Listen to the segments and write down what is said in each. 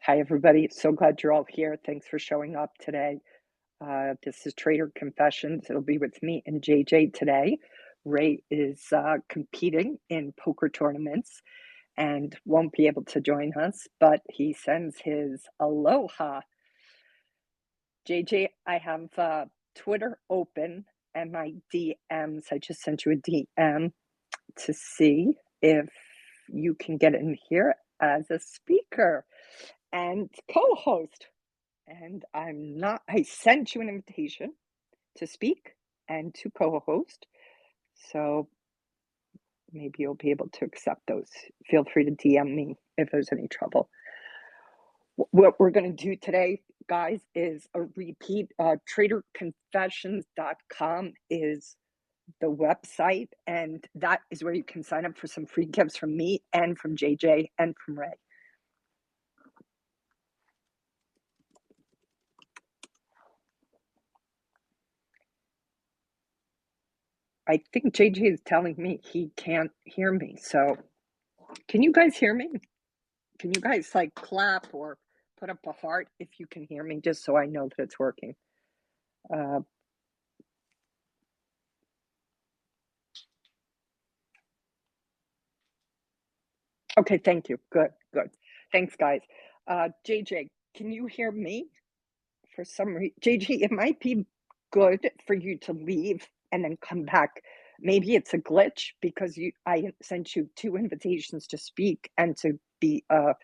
Hi, everybody. So glad you're all here. Thanks for showing up today. This is Trader Confessions. It'll be with me and JJ today. Ray is competing in poker tournaments and won't be able to join us, but he sends his aloha. JJ, I have Twitter open and my DMs. I just sent you a DM to see if you can get in here as a speaker and co-host. And I sent you an invitation to speak and to co-host. So maybe you'll be able to accept those. Feel free to DM me if there's any trouble. What we're going to do today, guys, is a repeat. TraderConfessions.com is the website, and that is where you can sign up for some free gifts from me and from JJ and from Ray. I think JJ is telling me he can't hear me. So can you guys hear me? Can you guys like clap or put up a heart if you can hear me, just so I know that it's working? Okay, thank you. Good. Thanks, guys. JJ, can you hear me? For some reason, JJ, it might be good for you to leave and then come back. Maybe it's a glitch because I sent you 2 invitations to speak and to be a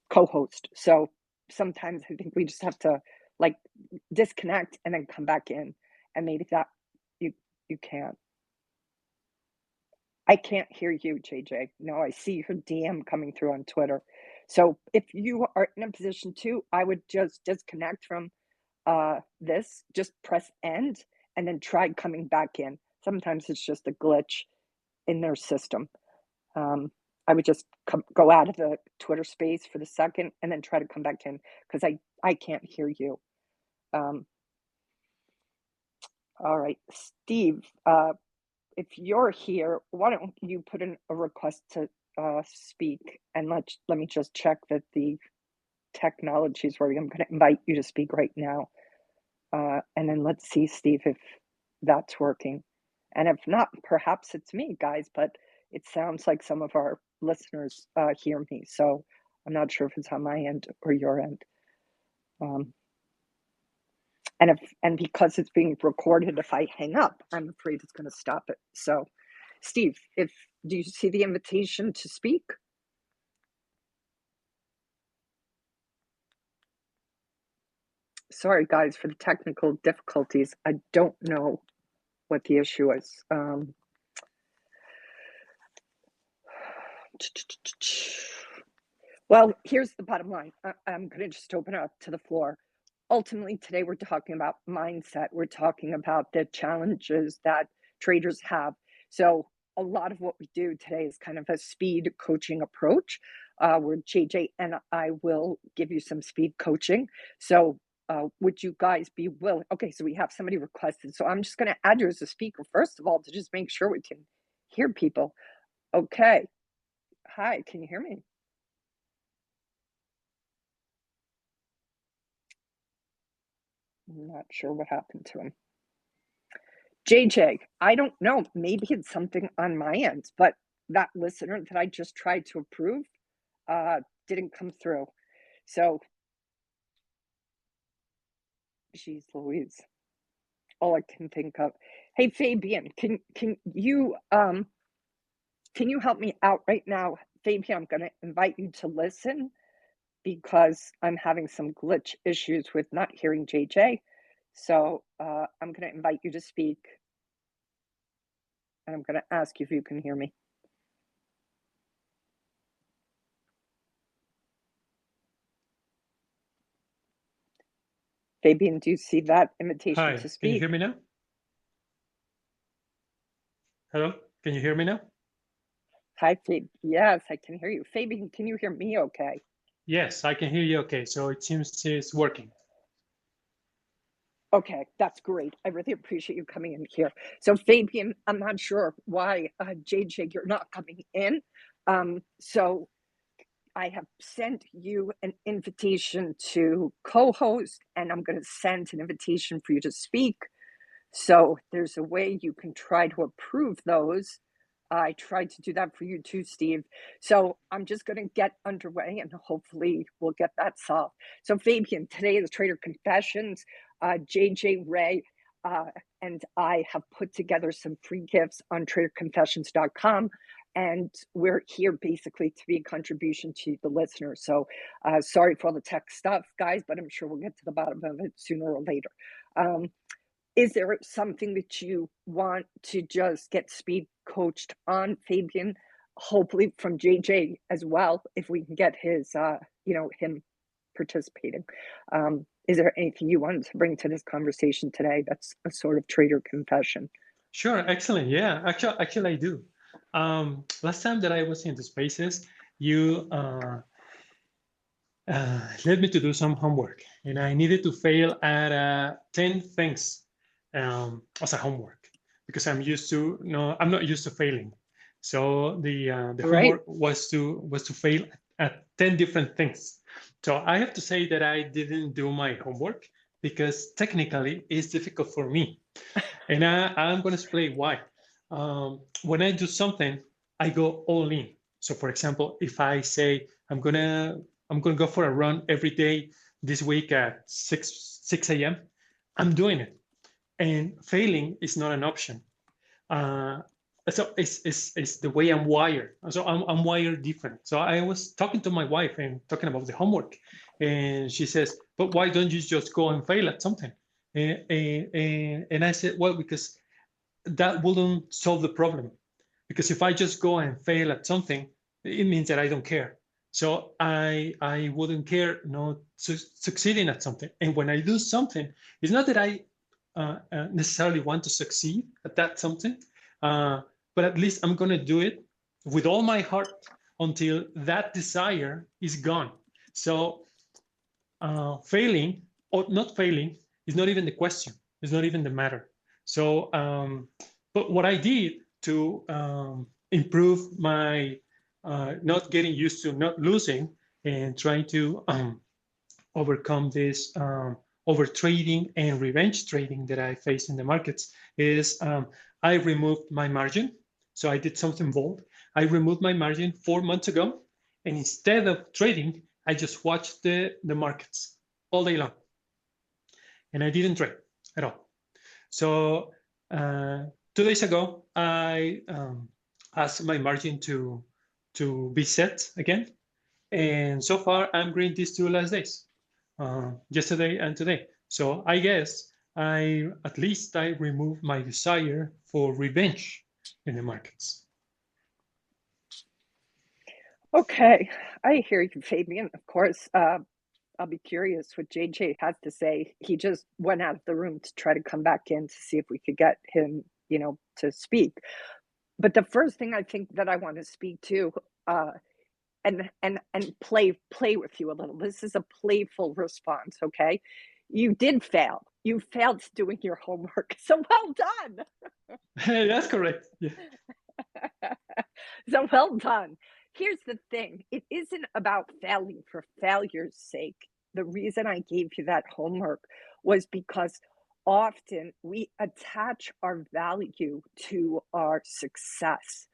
co-host. So sometimes I think we just have to like disconnect and then come back in, and maybe that you can't. I can't hear you, JJ. No, I see your DM coming through on Twitter. So if you are in a position to, I would just disconnect from this, just press end and then try coming back in. Sometimes it's just a glitch in their system. I would just go out of the Twitter space for the second and then try to come back in because I can't hear you. All right, Steve, if you're here, why don't you put in a request to speak, and let me just check that the technology is working. I'm going to invite you to speak right now. And then let's see, Steve, if that's working. And if not, perhaps it's me, guys, but it sounds like some of our listeners hear me. So I'm not sure if it's on my end or your end. And because it's being recorded, if I hang up, I'm afraid it's going to stop it. So, Steve, do you see the invitation to speak? Sorry, guys, for the technical difficulties. I don't know what the issue is. Well, here's the bottom line. I'm going to just open it up to the floor. Ultimately, today we're talking about mindset. We're talking about the challenges that traders have. So a lot of what we do today is kind of a speed coaching approach, where JJ and I will give you some speed coaching. So would you guys be willing? Okay, so we have somebody requested. So I'm just going to add you as a speaker, first of all, to just make sure we can hear people. Okay. Hi, can you hear me? I'm not sure what happened to him. JJ, I don't know. Maybe it's something on my end, but that listener that I just tried to approve didn't come through. So, geez Louise, all I can think of. Hey, Fabian, can you help me out right now? Fabian, I'm going to invite you to listen because I'm having some glitch issues with not hearing JJ. So I'm going to invite you to speak, and I'm going to ask you if you can hear me. Fabian, do you see that invitation Hi, to speak? can you hear me now? Hello, can you hear me now? Hi, Fabian. Yes, I can hear you. Fabian, can you hear me okay? Yes, I can hear you okay. So it seems it's working. Okay, that's great. I really appreciate you coming in here. So, Fabian, I'm not sure why, JJ, you're not coming in. So I have sent you an invitation to co-host, and I'm going to send an invitation for you to speak. So there's a way you can try to approve those. I tried to do that for you too, Steve. So I'm just going to get underway and hopefully we'll get that solved. So Fabian, today is Trader Confessions. JJ Ray and I have put together some free gifts on traderconfessions.com. And we're here basically to be a contribution to the listeners. So sorry for all the tech stuff, guys, but I'm sure we'll get to the bottom of it sooner or later. Is there something that you want to just get speed coached on, Fabian? Hopefully from JJ as well, if we can get his, him participating. Is there anything you wanted to bring to this conversation today that's a sort of trader confession? Sure, excellent. Yeah, actually, I do. Last time that I was in the spaces, you led me to do some homework, and I needed to fail at 10 things as a homework because I'm not used to failing. So the Right. homework was to fail at 10 different things. So I have to say that I didn't do my homework because technically it's difficult for me. And I'm going to explain why. When I do something, I go all in. So, for example, if I say I'm gonna go for a run every day this week at 6 a.m., I'm doing it, and failing is not an option. So it's the way I'm wired. So I'm wired different. So I was talking to my wife and talking about the homework, and she says, "But why don't you just go and fail at something?" And I said, "Well, because that wouldn't solve the problem. Because if I just go and fail at something, it means that I don't care. So I wouldn't care not succeeding at something. And when I do something, it's not that I necessarily want to succeed at that something, but at least I'm going to do it with all my heart until that desire is gone. So failing or not failing is not even the question. It's not even the matter. So, but what I did to improve my not getting used to not losing and trying to overcome this over trading and revenge trading that I face in the markets is I removed my margin. So I did something bold. I removed my margin 4 months ago, and instead of trading, I just watched the markets all day long, and I didn't trade at all. So 2 days ago, I asked my margin to be set again, and so far I'm green these 2 last days, yesterday and today. So I guess at least I removed my desire for revenge in the markets. Okay, I hear you, Fabian. Of course, I'll be curious what JJ has to say. He just went out of the room to try to come back in to see if we could get him, to speak. But the first thing I think that I want to speak to, and play with you a little. This is a playful response, okay? You did fail. You failed doing your homework. So well done. That's correct. Yeah. So well done. Here's the thing. It isn't about failing for failure's sake. The reason I gave you that homework was because often we attach our value to our success,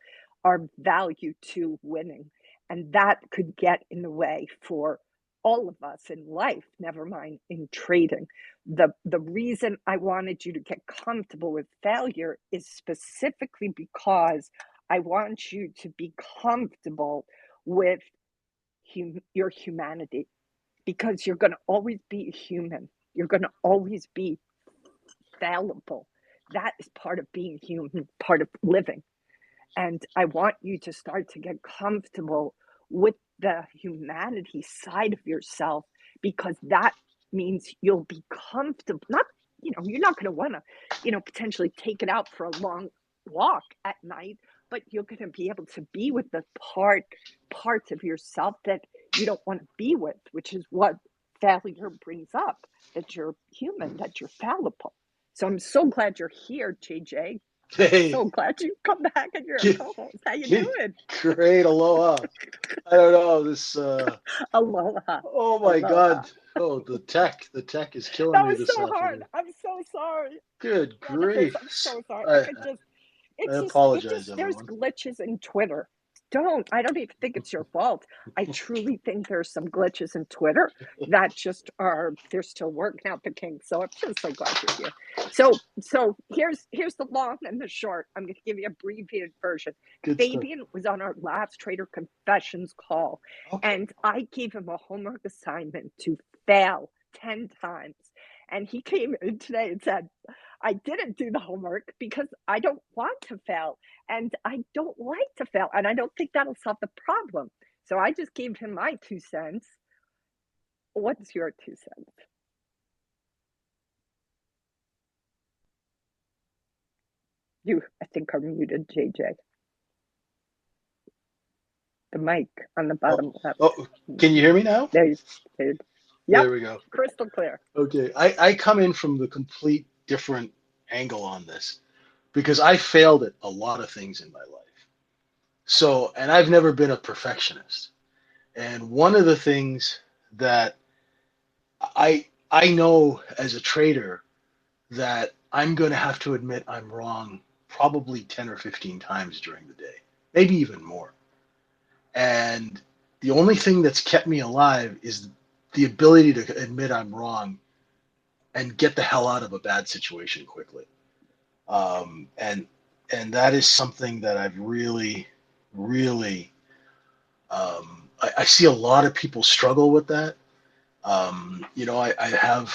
our value to winning, and that could get in the way for all of us in life, never mind in trading. The reason I wanted you to get comfortable with failure is specifically because I want you to be comfortable with your humanity, because you're going to always be human. You're going to always be fallible. That is part of being human, part of living. And I want you to start to get comfortable with the humanity side of yourself, because that means you'll be comfortable. You're not going to want to, potentially take it out for a long walk at night, but you're going to be able to be with the parts of yourself that you don't want to be with, which is what failure brings up, that you're human, that you're fallible. So I'm so glad you're here, JJ. Hey, So glad you come back and you're a get, co-host. How you get, doing? great, aloha. I don't know this. Aloha. Oh my Aloha. God. Oh, the tech is killing That me was this so hard. afternoon. I'm so sorry. Good Leatherface, grief. I'm so sorry. I I could just I it apologize, just there's everyone. glitches in Twitter. I don't even think it's your fault. I truly think there's some glitches in Twitter that just are they're still working out the kinks. So I'm just so glad you're here. So here's the long and the short. I'm going to give you a abbreviated version. Good stuff. Fabian was on our last Trader Confessions call, Okay. and I gave him a homework assignment to fail 10 times. And he came in today and said, I didn't do the homework because I don't want to fail and I don't like to fail. And I don't think that'll solve the problem. So I just gave him my 2 cents. What's your 2 cents? You, I think, are muted, JJ. The mic on the Oh, bottom left. oh, can you hear me now? There you, there. Yep, There we go. crystal clear. Okay. I come in from the complete different angle on this because I failed at a lot of things in my life. So, and I've never been a perfectionist. And one of the things that I know as a trader that I'm going to have to admit I'm wrong probably 10 or 15 times during the day, maybe even more. And the only thing that's kept me alive is the ability to admit I'm wrong and get the hell out of a bad situation quickly. Um, and and that is something that I've really I see a lot of people struggle with that. I have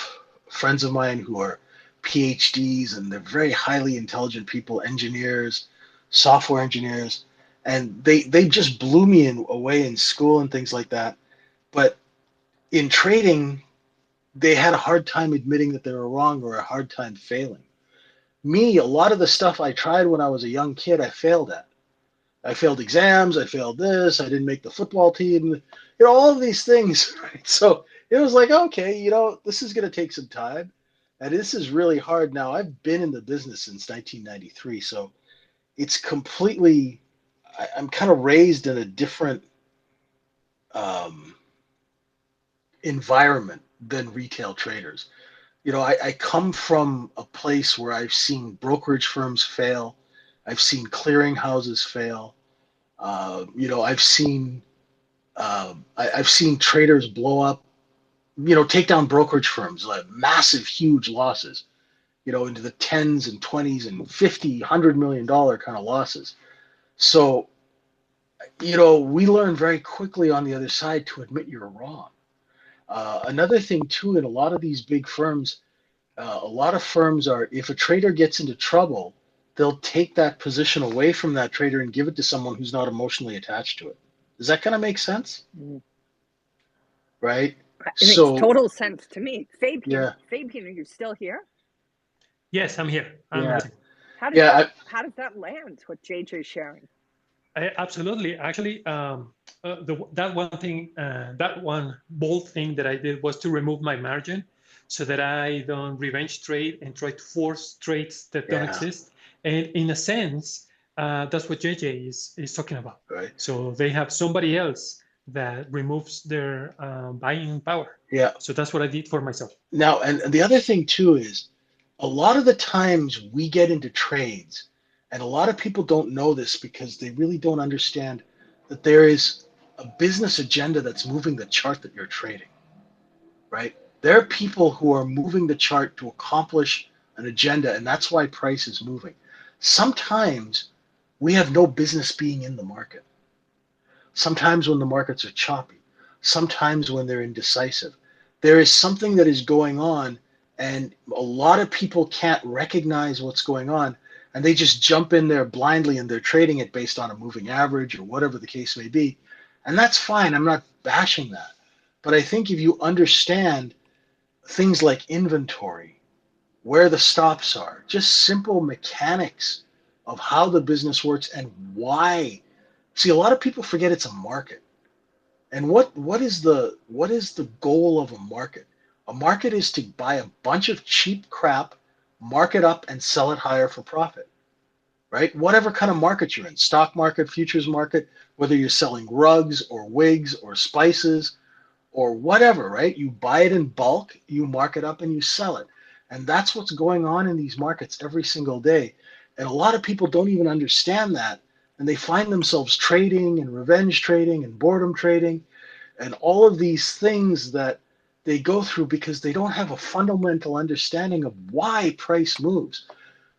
friends of mine who are PhDs and they're very highly intelligent people, engineers, software engineers, and they just blew me away in school and things like that. But in trading, they had a hard time admitting that they were wrong or a hard time failing. Me, a lot of the stuff I tried when I was a young kid, I failed at. I failed exams. I failed this. I didn't make the football team. All of these things. Right? So it was like, okay, this is going to take some time, and this is really hard. Now I've been in the business since 1993, so it's completely. I'm kind of raised in a different um, environment than retail traders. I come from a place where I've seen brokerage firms fail. I've seen clearing houses fail. I've seen I've seen traders blow up, take down brokerage firms, like massive, huge losses, into the tens and 20s and 50, $100 million kind of losses. So, we learn very quickly on the other side to admit you're wrong. Another thing, too, in a lot of these big firms, a lot of firms are, if a trader gets into trouble, they'll take that position away from that trader and give it to someone who's not emotionally attached to it. Does that kind of make sense? Mm. Right? It makes So, total sense to me. yeah, Fabian, are you still here? Yes, I'm here. I'm yeah, listening. yeah. How does that land? What JJ is sharing? Absolutely. Actually, that one thing, that one bold thing that I did was to remove my margin so that I don't revenge trade and try to force trades that don't Yeah, exist. And in a sense, that's what JJ is talking about. right. So they have somebody else that removes their buying power. Yeah. So that's what I did for myself. Now, and the other thing too is a lot of the times we get into trades, and a lot of people don't know this because they really don't understand that there is a business agenda that's moving the chart that you're trading, right? There are people who are moving the chart to accomplish an agenda, and that's why price is moving. Sometimes we have no business being in the market. Sometimes when the markets are choppy, sometimes when they're indecisive, there is something that is going on, and a lot of people can't recognize what's going on, and they just jump in there blindly and they're trading it based on a moving average or whatever the case may be. And that's fine. I'm not bashing that. But I think if you understand things like inventory, where the stops are, just simple mechanics of how the business works and why. See, a lot of people forget it's a market. And what is the goal of a market? A market is to buy a bunch of cheap crap, mark it up, and sell it higher for profit. right? Whatever kind of market you're in, stock market, futures market, whether you're selling rugs or wigs or spices or whatever, right? You buy it in bulk, you mark it up, and you sell it. And that's what's going on in these markets every single day. And a lot of people don't even understand that. And they find themselves trading and revenge trading and boredom trading and all of these things that they go through because they don't have a fundamental understanding of why price moves,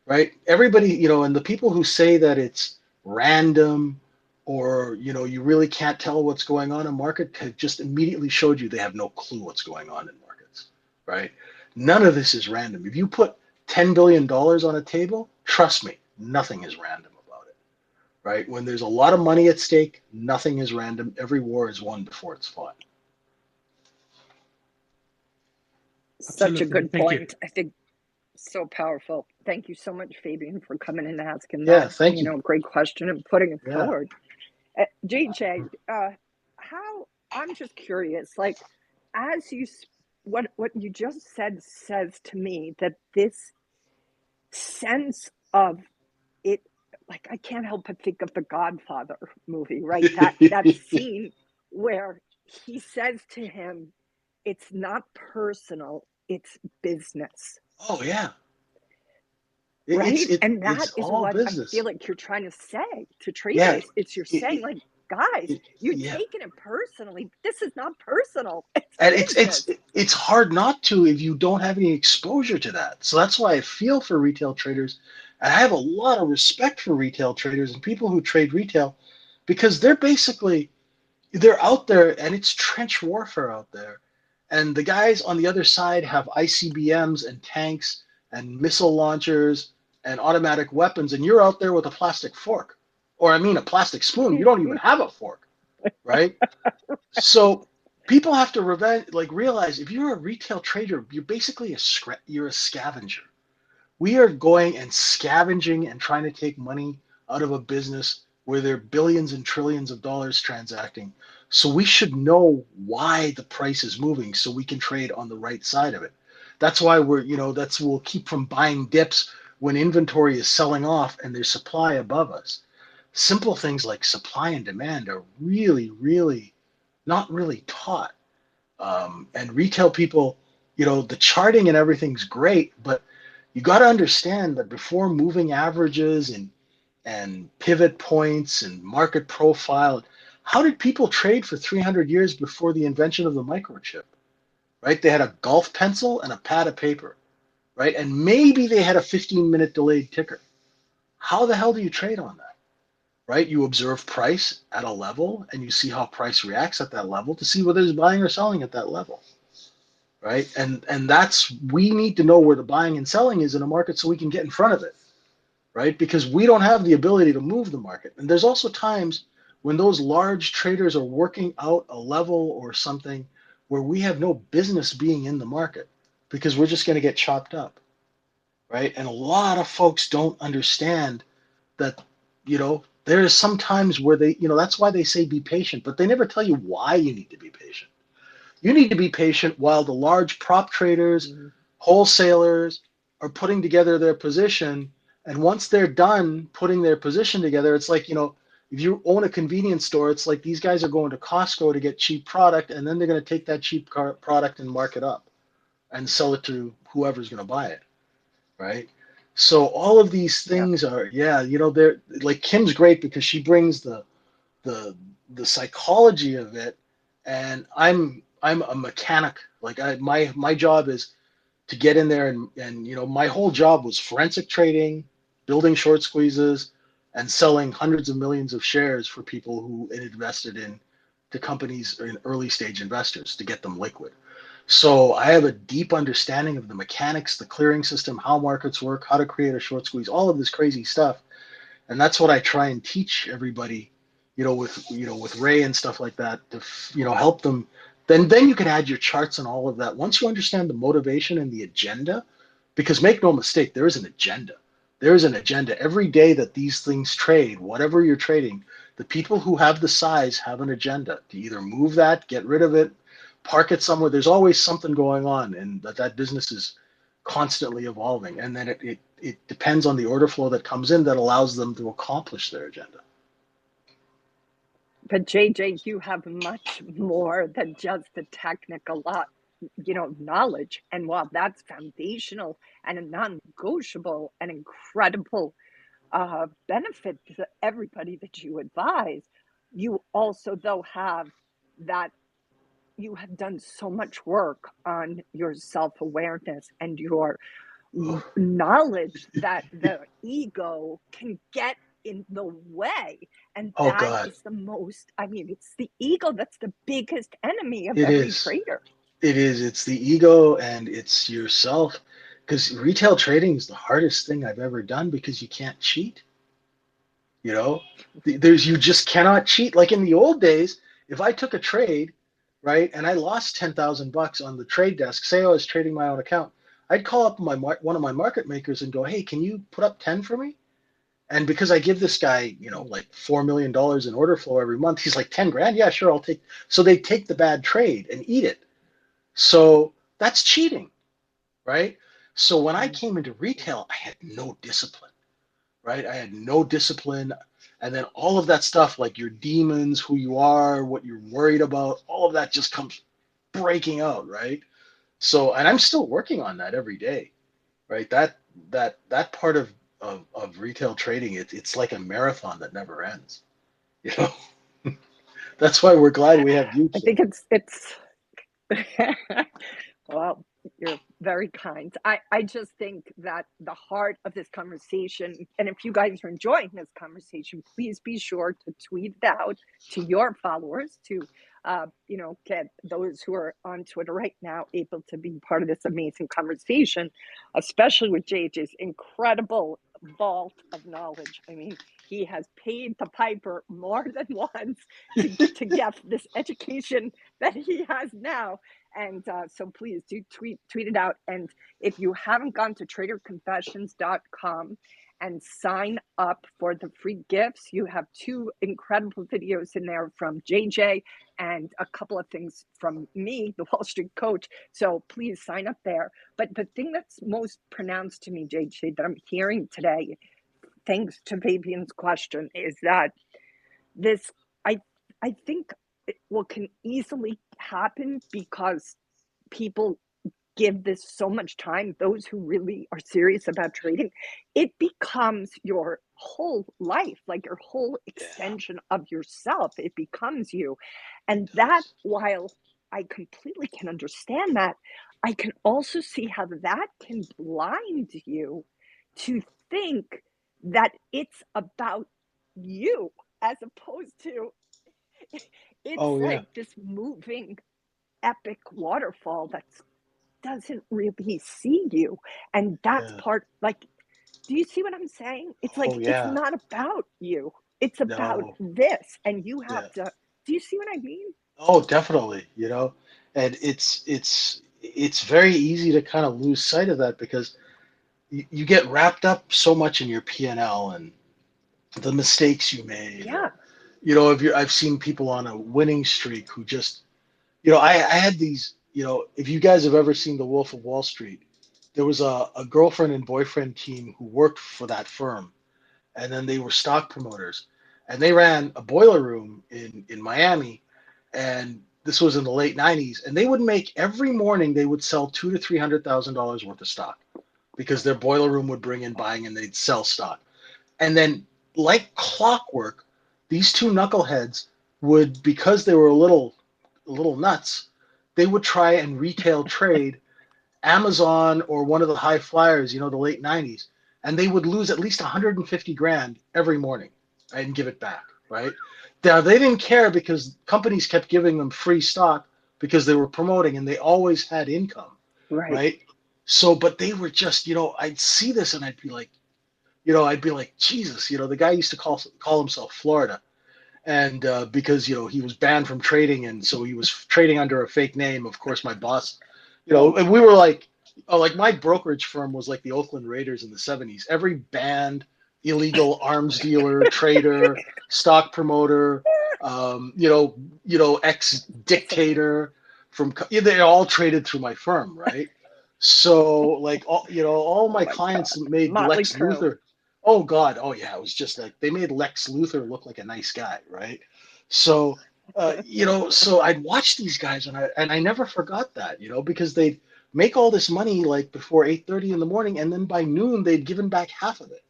right? Everybody, and the people who say that it's random or, you really can't tell what's going on in market have just immediately showed you they have no clue what's going on in markets, right? None of this is random. If you put $10 billion on a table, trust me, nothing is random about it, right? When there's a lot of money at stake, nothing is random. Every war is won before it's fought. Such a Absolutely. good Thank you. point. I think so powerful. Thank you so much, Fabian, for coming and asking Yeah, that, thank you. great question and putting it Yeah. forward. JJ, how I'm just curious, like as you what you just said says to me that this sense of it, like I can't help but think of the Godfather movie, right? That scene where he says to him, it's not personal, it's business. Oh yeah. Right? And It's that is all what I feel business. like you're trying to say to Yeah. traders. It's you're saying, It, like, guys, you're yeah. taking it personally. This is not personal. It's And business. it's hard not to if you don't have any exposure to that. So that's why I feel for retail traders. And I have a lot of respect for retail traders and people who trade retail because they're out there and it's trench warfare out there. And the guys on the other side have ICBMs and tanks and missile launchers and automatic weapons, and you're out there with a plastic fork, or I mean a plastic spoon. You don't even have a fork, right? So people have to realize if you're a retail trader, you're basically you're a scavenger. We are going and scavenging and trying to take money out of a business where there are billions and trillions of dollars transacting. So we should know why the price is moving so we can trade on the right side of it. That's why we'll keep from buying dips when inventory is selling off and there's supply above us. Simple things like supply and demand are really, really not really taught. And retail people, the charting and everything's great, but you got to understand that before moving averages and pivot points and market profile, how did people trade for 300 years before the invention of the microchip? Right? They had a golf pencil and a pad of paper, right? And maybe they had a 15-minute delayed ticker. How the hell do you trade on that? Right? You observe price at a level and you see how price reacts at that level to see whether it's buying or selling at that level. Right? And that's we need to know where the buying and selling is in a market so we can get in front of it. Right? Because we don't have the ability to move the market. And there's also times when those large traders are working out a level or something where we have no business being in the market because we're just going to get chopped up. Right? And a lot of folks don't understand that, there is some times where that's why they say be patient, but they never tell you why you need to be patient. You need to be patient while the large prop traders, wholesalers are putting together their position. And once they're done putting their position together, it's like, if you own a convenience store, it's like these guys are going to Costco to get cheap product, and then they're going to take that cheap product and mark it up and sell it to whoever's going to buy it, right? So all of these Yeah. things are, they're like Kim's great because she brings the the psychology of it, and I'm a mechanic. Like my job is to get in there and my whole job was forensic trading, building short squeezes, and selling hundreds of millions of shares for people who had invested in the companies or in early stage investors to get them liquid. So I have a deep understanding of the mechanics, the clearing system, how markets work, how to create a short squeeze, all of this crazy stuff. And that's what I try and teach everybody, with Ray and stuff like that to help them. Then you can add your charts and all of that. Once you understand the motivation and the agenda, because make no mistake, there is an agenda. There is an agenda every day that these things trade, whatever you're trading. The people who have the size have an agenda to either move that, get rid of it, park it somewhere. There's always something going on, and that business is constantly evolving. And then it depends on the order flow that comes in that allows them to accomplish their agenda. But JJ, you have much more than just the technical knowledge. And while that's foundational and a non-negotiable and incredible benefit to everybody that you advise, you also though have that you have done so much work on your self-awareness and your knowledge that the ego can get in the way. And Oh that God, is the most, I mean, it's the ego that's the biggest enemy of it every is. trader. It is. It's the ego and it's yourself. Because retail trading is the hardest thing I've ever done because you can't cheat. You know, you just cannot cheat. Like in the old days, if I took a trade, right, and I lost $10,000 on the trade desk, say I was trading my own account, I'd call up one of my market makers and go, hey, can you put up 10 for me? And because I give this guy, like $4 million in order flow every month, he's like 10 grand. Yeah, sure, I'll take. So they take the bad trade and eat it. So that's cheating, right? So when I came into retail, I had no discipline, right? I had no discipline. And then all of that stuff, like your demons, who you are, what you're worried about, all of that just comes breaking out, right? So, and I'm still working on that every day, right? That part of retail trading, it's like a marathon that never ends, you know? That's why we're glad we have you, I Kim. think it's well, you're very kind. I just think that the heart of this conversation, and if you guys are enjoying this conversation, please be sure to tweet it out to your followers, to get those who are on Twitter right now able to be part of this amazing conversation, especially with JJ's incredible vault of knowledge. I mean, he has paid the piper more than once to get this education that he has now. And so please do tweet it out. And if you haven't gone to traderconfessions.com and sign up for the free gifts, you have 2 incredible videos in there from JJ and a couple of things from me, the Wall Street coach. So please sign up there. But the thing that's most pronounced to me, JJ, that I'm hearing today, thanks to Fabian's question, is that this, I think what can easily happen because people give this so much time, those who really are serious about trading, it becomes your whole life, like your whole Yeah, extension of yourself. It becomes you. And it that, does. while I completely can understand that, I can also see how that can blind you to think that it's about you as opposed to it's Oh yeah, like this moving epic waterfall that doesn't really see you. And that's yeah. part, like, do you see what I'm saying? It's like Oh it's yeah. not about you, it's about No. this, and you have Yeah. to, do you see what I mean? Oh, definitely. And it's very easy to kind of lose sight of that because you get wrapped up so much in your P&L and the mistakes you made, Yeah. or if I've seen people on a winning streak who just, I had these, if you guys have ever seen The Wolf of Wall Street, there was a girlfriend and boyfriend team who worked for that firm, and then they were stock promoters, and they ran a boiler room in Miami, and this was in the late '90s, and they would make every morning they would sell $200,000 to $300,000 worth of stock because their boiler room would bring in buying and they'd sell stock, and then like clockwork, these 2 knuckleheads would, because they were a little nuts, they would try and retail trade Amazon or one of the high flyers, the late '90s, and they would lose at least 150 grand every morning, right, and give it back, right? Now they didn't care because companies kept giving them free stock because they were promoting and they always had income, Right. right? So, but they were just, I'd see this and I'd be like, Jesus, the guy used to call himself Florida, and because he was banned from trading, and so he was trading under a fake name. Of course, my boss, and we were like, oh, like my brokerage firm was like the Oakland Raiders in the '70s. Every banned illegal arms dealer, trader, stock promoter, ex That's amazing. dictator they all traded through my firm, right? So like all Oh my my clients God. made Motley Lex Crue. Luthor. Oh God. Oh yeah. It was just like they made Lex Luthor look like a nice guy, right? So so I'd watch these guys and I never forgot that, because they'd make all this money like before 8:30 in the morning, and then by noon they'd given back half of it,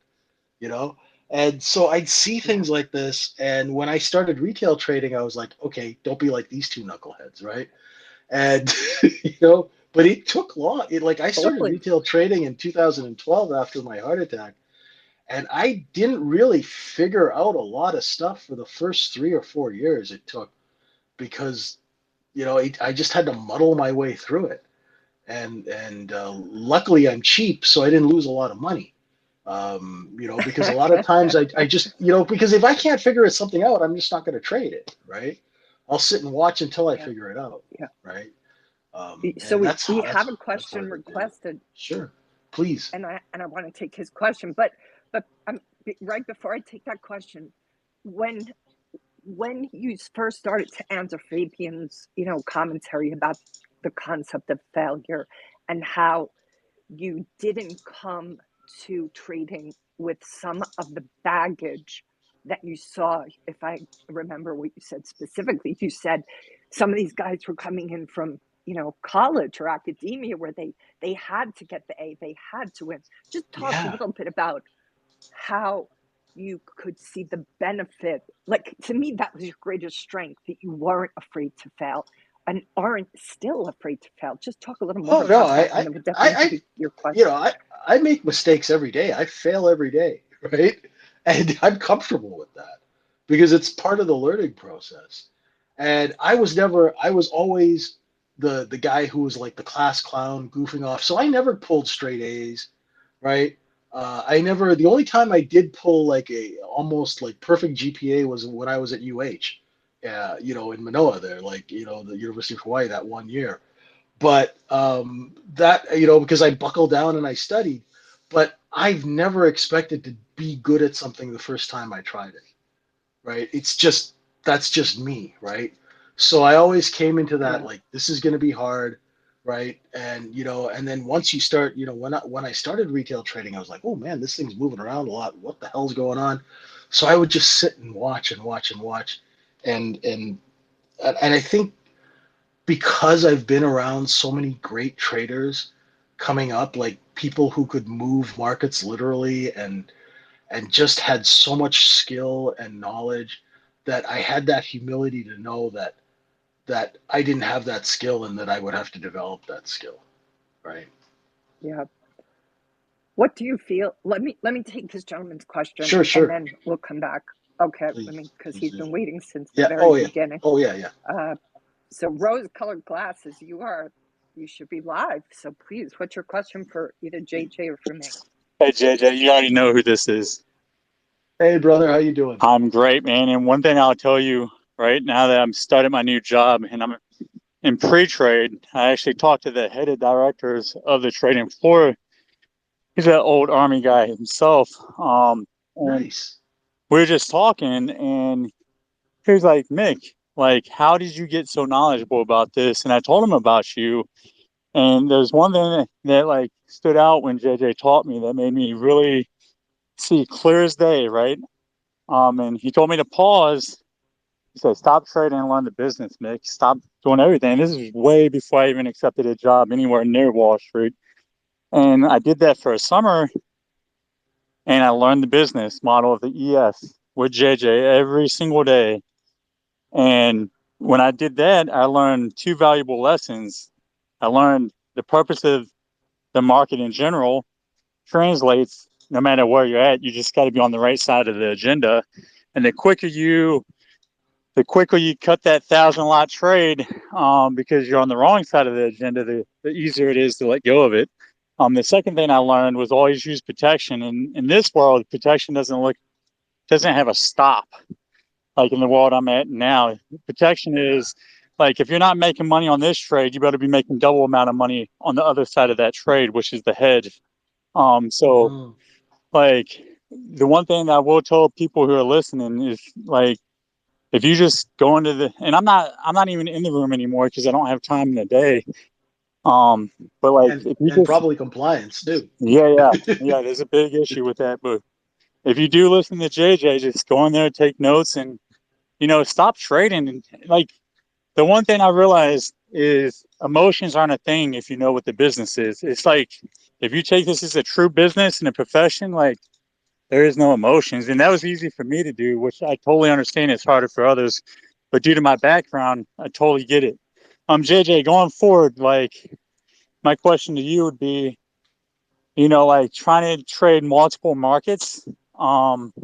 you know. And so I'd see Yeah, things like this, and when I started retail trading, I was like, okay, don't be like these two knuckleheads, right? And but it took long. I started totally. retail trading in 2012 after my heart attack, and I didn't really figure out a lot of stuff for the first 3 or 4 years it took, because I just had to muddle my way through it, and luckily I'm cheap, so I didn't lose a lot of money. Because a lot of times I just, because if I can't figure something out, I'm just not going to trade it, right? I'll sit and watch until I Yeah, figure it out, yeah. right? So And we that's we how have a that's how I question look at it. requested, Sure, please. and I want to take his question, but right before I take that question, when you first started to answer Fabian's, commentary about the concept of failure and how you didn't come to trading with some of the baggage that you saw. If I remember what you said specifically, you said some of these guys were coming in from, college or academia where they had to get the A, they had to win. Just talk a Yeah. little bit about how you could see the benefit. Like, to me, that was your greatest strength, that you weren't afraid to fail and aren't still afraid to fail. Just talk a little more Oh no, about that, and then we'll definitely I take your you question. know, I make mistakes every day. I fail every day, right? And I'm comfortable with that because it's part of the learning process. And I was always the guy who was like the class clown goofing off. So I never pulled straight A's, right? The only time I did pull like a almost like perfect GPA was when I was at UH, in Manoa there, like, the University of Hawaii that one year. But that, because I buckled down and I studied, but I've never expected to be good at something the first time I tried it, right? That's just me, right? So I always came into that Yeah, like, this is going to be hard, right? And then once you start, when I started retail trading, I was like, oh man, this thing's moving around a lot. What the hell's going on? So I would just sit and watch and watch and watch, and I think because I've been around so many great traders coming up, like people who could move markets literally, and just had so much skill and knowledge, that I had that humility to know that I didn't have that skill and that I would have to develop that skill, right? yeah. What do you feel? Let me take this gentleman's question, Sure, and sure. then we'll come back. Okay, Please, because please he's do. been waiting since the Yeah. very Oh yeah. beginning. Oh yeah. Yeah. Uh, so rose-colored glasses, you should be live. So please, what's your question for either JJ or for me? Hey JJ, you already know who this is. Hey brother, how you doing? I'm great, man. And one thing I'll tell you right now that I'm starting my new job and I'm in pre-trade, I actually talked to the head of directors of the trading floor. He's an old Army guy himself. And Nice. we were just talking, and he was like, Mick, like, how did you get so knowledgeable about this? And I told him about you. And there's one thing that like stood out when JJ taught me that made me really see clear as day, right? And he told me to pause. He said, stop trading and learn the business, Mick. Stop doing everything. This is way before I even accepted a job anywhere near Wall Street. And I did that for a summer, and I learned the business model of the ES with JJ every single day. And when I did that, I learned two valuable lessons. I learned the purpose of the market in general translates no matter where you're at. You just got to be on the right side of the agenda. And the quicker you cut that 1,000 lot trade, because you're on the wrong side of the agenda, the easier it is to let go of it. The second thing I learned was always use protection. And in this world, protection doesn't have a stop like in the world I'm at now. Protection Yeah. is like, if you're not making money on this trade, you better be making double amount of money on the other side of that trade, which is the hedge. So Mm-hmm. like the one thing that I will tell people who are listening is like, if you just go into and I'm not even in the room anymore because I don't have time in the day. But like and if you and just probably compliance too. yeah, there's a big issue with that. But if you do listen to JJ, just go in there, take notes, and stop trading. And like the one thing I realized is emotions aren't a thing if you know what the business is. It's like if you take this as a true business and a profession, like there is no emotions. And that was easy for me to do, which I totally understand it's harder for others. But due to my background, I totally get it. JJ, going forward, like my question to you would be, like trying to trade multiple markets that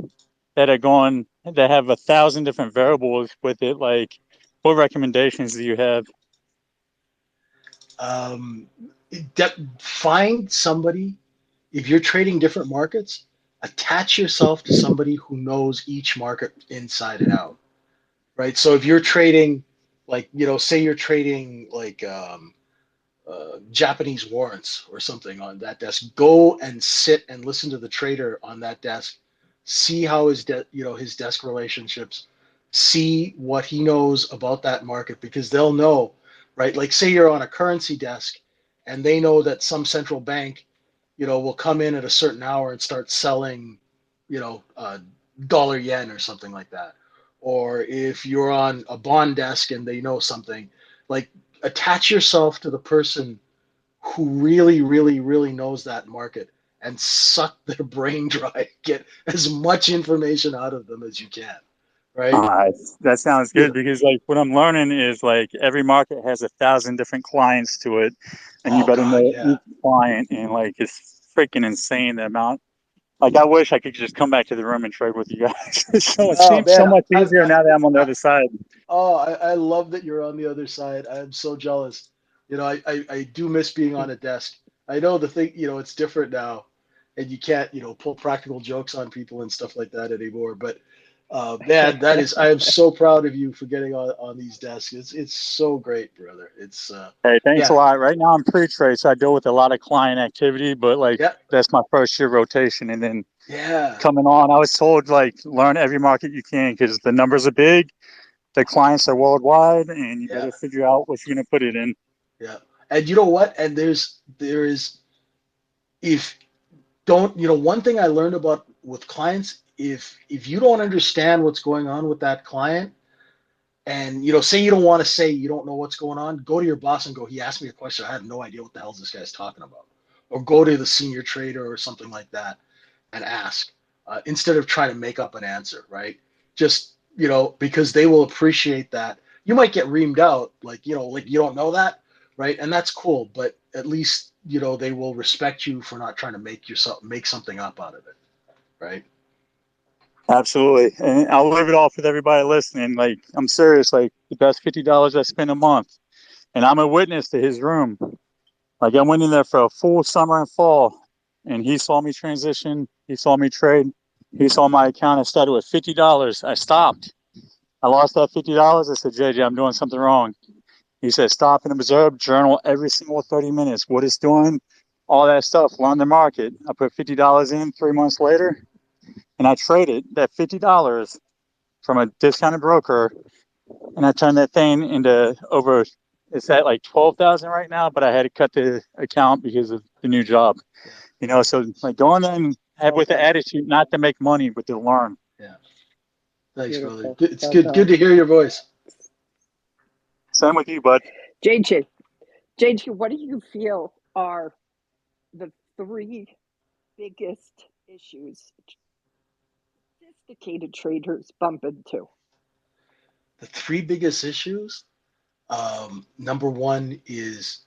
have 1,000 different variables with it. Like, what recommendations do you have? Um, Find somebody, if you're trading different markets, attach yourself to somebody who knows each market inside and out, right? So if you're trading, like, say you're trading like Japanese warrants or something on that desk, go and sit and listen to the trader on that desk, see how his desk relationships, see what he knows about that market, because they'll know, right? Like say you're on a currency desk and they know that some central bank, will come in at a certain hour and start selling, dollar yen or something like that. Or if you're on a bond desk and they know something, like attach yourself to the person who really, really, really knows that market and suck their brain dry. Get as much information out of them as you can, right? That sounds You good know, because like what I'm learning is like every market has 1,000 different clients to it, and you oh better God, know yeah. each client. And like it's freaking insane the amount. Like I wish I could just come back to the room and trade with you guys. It Oh seems so man, much easier now that I'm on the I, other side. I love that you're on the other side. I am so jealous. I do miss being on a desk. I know the thing, it's different now, and you can't, pull practical jokes on people and stuff like that anymore. But man, I am so proud of you for getting on these desks. It's so great, brother. It's Hey, thanks a yeah, lot. Right now I'm pre-trade, so I deal with a lot of client activity, but like yeah, that's my first year rotation. And then yeah, coming on, I was told like learn every market you can because the numbers are big, the clients are worldwide, and you yeah, better figure out what you're gonna put it in. yeah. And you know what? And there is if don't one thing I learned about with clients, if you don't understand what's going on with that client, and say you don't want to say you don't know what's going on, go to your boss and go, he asked me a question, I have no idea what the hell this guy's talking about. Or go to the senior trader or something like that and ask, instead of trying to make up an answer, right? Just because they will appreciate that. You might get reamed out, like like you don't know that, right? And that's cool, but at least they will respect you for not trying to make something up out of it, right? Absolutely. And I'll leave it off with everybody listening. Like, I'm serious. Like, the best $50 I spend a month. And I'm a witness to his room. Like, I went in there for a full summer and fall, and he saw me transition. He saw me trade. He saw my account. I started with $50. I stopped. I lost that $50. I said, JJ, I'm doing something wrong. He said, stop and observe, journal every single 30 minutes, what it's doing, all that stuff, learn the market. I put $50 in 3 months later, and I traded that $50 from a discounted broker, and I turned that thing into over. It's at like 12,000 right now, but I had to cut the account because of the new job. Yeah, So like go in there and have with the attitude not to make money, but to learn. yeah. Thanks, brother. Beautiful. It's That's good to hear your voice. Same with you, bud. JJ, what do you feel are the three biggest issues sophisticated traders bump into? The three biggest issues. Number one is,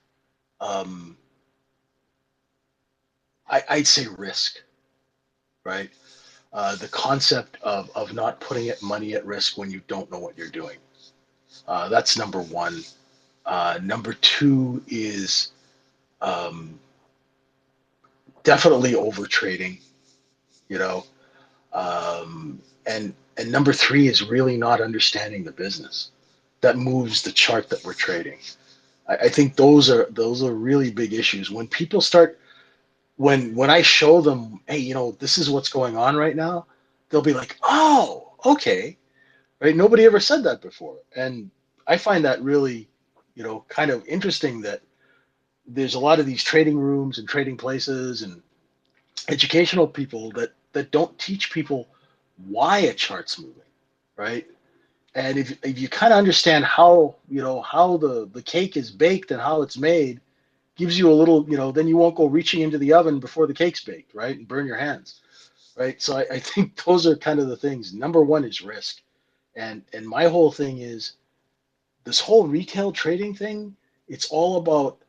I'd say risk, right? The concept of not putting money at risk when you don't know what you're doing. That's number one. Number two is, um, definitely over trading, you know. And number three is really not understanding the business that moves the chart that we're trading. I think those are really big issues. When people start, when I show them, hey, this is what's going on right now, they'll be like, oh, okay, right? Nobody ever said that before, and I find that really, kind of interesting that there's a lot of these trading rooms and trading places and educational people that don't teach people why a chart's moving, right? And if you kind of understand how, how the cake is baked and how it's made, gives you a little, then you won't go reaching into the oven before the cake's baked, right? And burn your hands, right? So I think those are kind of the things. Number one is risk. And my whole thing is this whole retail trading thing, it's all about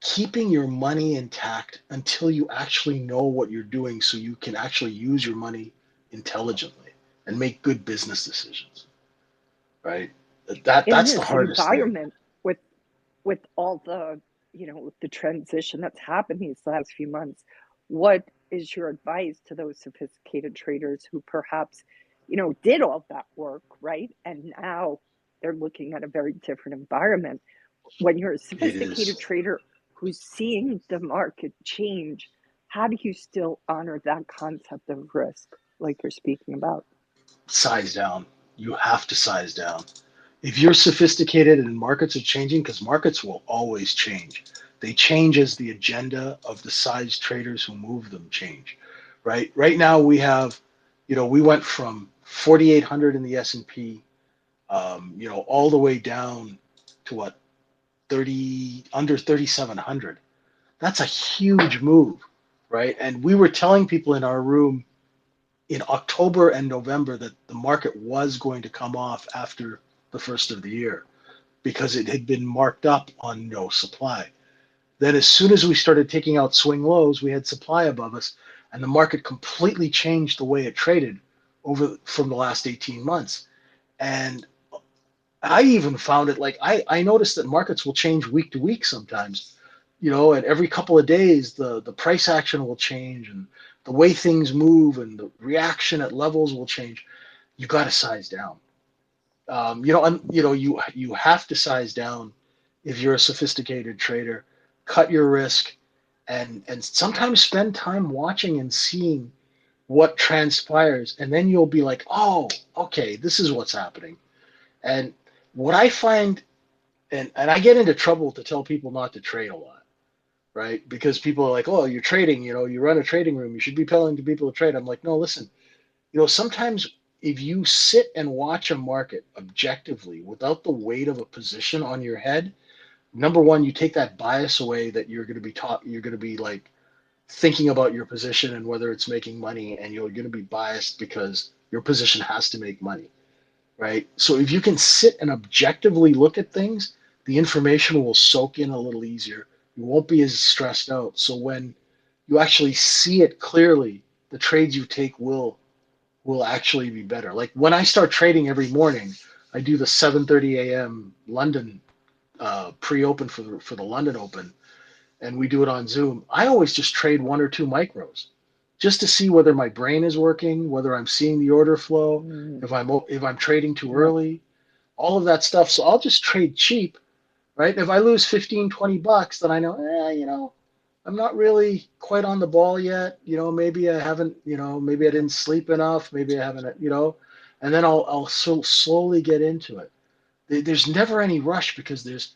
keeping your money intact until you actually know what you're doing so you can actually use your money intelligently and make good business decisions, right? In That's the this hardest thing. environment with all the, the transition that's happened these last few months, what is your advice to those sophisticated traders who perhaps, did all that work, right? And now they're looking at a very different environment. When you're a It sophisticated is trader who's seeing the market change, how do you still honor that concept of risk like you're speaking about? size down. You have to size down. If you're sophisticated and markets are changing, because markets will always change, they change as the agenda of the size traders who move them change, right? Right now we have, we went from 4,800 in the S&P, all the way down to what, 30, under 3,700. That's a huge move, right? And we were telling people in our room in October and November that the market was going to come off after the first of the year because it had been marked up on no supply. Then as soon as we started taking out swing lows, we had supply above us, and the market completely changed the way it traded over from the last 18 months. And I even found it like I noticed that markets will change week to week sometimes, and every couple of days the price action will change and the way things move and the reaction at levels will change. You got to size down. You have to size down if you're a sophisticated trader. Cut your risk and sometimes spend time watching and seeing what transpires, and then you'll be like, oh, okay, this is what's happening. And what I find, and I get into trouble to tell people not to trade a lot, right? Because people are like, oh, you're trading, you run a trading room, you should be telling people to trade. I'm like, no, listen, sometimes if you sit and watch a market objectively without the weight of a position on your head, number one, you take that bias away that you're going to be taught, you're going to be like thinking about your position and whether it's making money, and you're going to be biased because your position has to make money, right? So if you can sit and objectively look at things, the information will soak in a little easier. You won't be as stressed out. So when you actually see it clearly, the trades you take will actually be better. Like when I start trading every morning, I do the 7:30 a.m. London pre-open for the London Open, and we do it on Zoom. I always just trade one or two micros, just to see whether my brain is working, whether I'm seeing the order flow, Mm, if I'm trading too yep. early, all of that stuff. So I'll just trade cheap, right? If I lose 15, $20, then I know, I'm not really quite on the ball yet. Maybe I haven't, maybe I didn't sleep enough. Maybe I haven't, and then I'll slowly get into it. There's never any rush because there's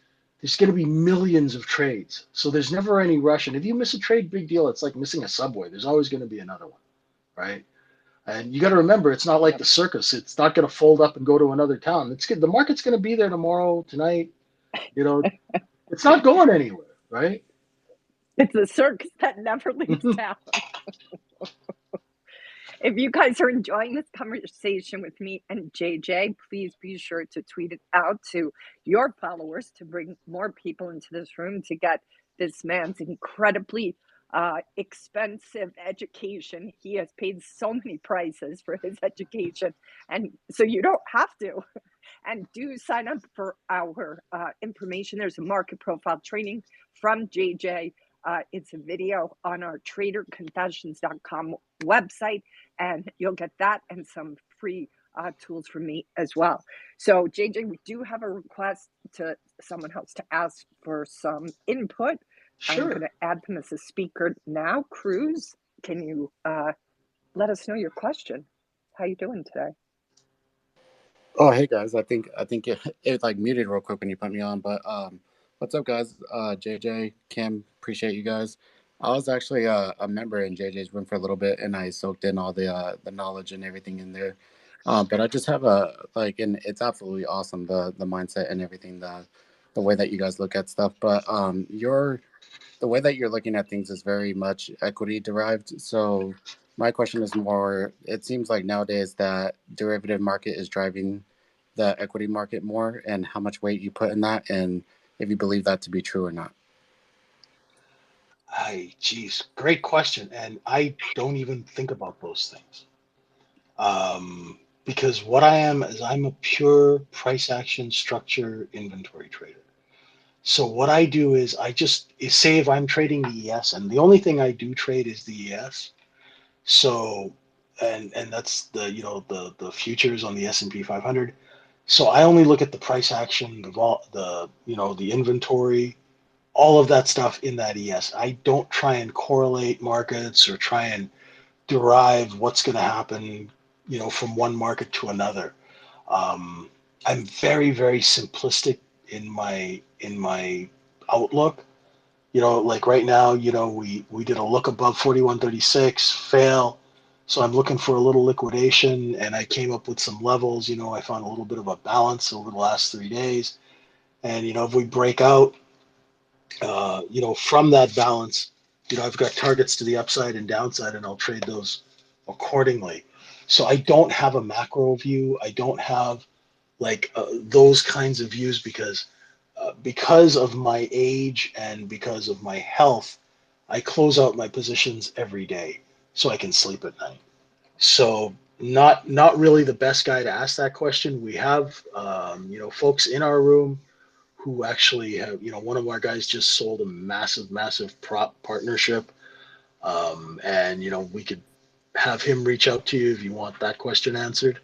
going to be millions of trades. So there's never any rush. And if you miss a trade, big deal. It's like missing a subway. There's always going to be another one, right? And you got to remember, it's not like Yep. the circus. It's not going to fold up and go to another town. It's good. The market's going to be there tomorrow, tonight. It's not going anywhere, right? It's a circus that never leaves town. If you guys are enjoying this conversation with me and JJ, please be sure to tweet it out to your followers to bring more people into this room to get this man's incredibly expensive education. He has paid so many prices for his education, and so you don't have to. And do sign up for our information. There's a market profile training from JJ. It's a video on our traderconfessions.com website, and you'll get that and some free tools from me as well. So, JJ, we do have a request to someone else to ask for some input. I'm going Sure. to add them as a speaker now. Cruz, can you let us know your question? How you doing today? Oh, hey guys. I think it like muted real quick when you put me on, but What's up, guys? JJ, Kim, appreciate you guys. I was actually a member in JJ's room for a little bit, and I soaked in all the knowledge and everything in there. But I just have and it's absolutely awesome the mindset and everything, the way that you guys look at stuff. But the way that you're looking at things is very much equity derived. So my question is more, it seems like nowadays that derivative market is driving the equity market more, and how much weight you put in that, and if you believe that to be true or not. Geez, great question. And I don't even think about those things. Because what I am is I'm a pure price action structure inventory trader. So what I do is say if I'm trading the ES, and the only thing I do trade is the ES. So and that's the futures on the S&P 500. So I only look at the price action, the inventory, all of that stuff in that ES. I don't try and correlate markets or try and derive what's going to happen, from one market to another. Um, I'm very, very simplistic in my outlook. Like right now, we did a look above 41.36, fail. So I'm looking for a little liquidation, and I came up with some levels. I found a little bit of a balance over the last 3 days, and if we break out, from that balance, I've got targets to the upside and downside, and I'll trade those accordingly. So I don't have a macro view. I don't have those kinds of views because of my age and because of my health, I close out my positions every day so I can sleep at night. So not really the best guy to ask that question. We have folks in our room who actually have, one of our guys just sold a massive prop partnership. And, we could have him reach out to you if you want that question answered.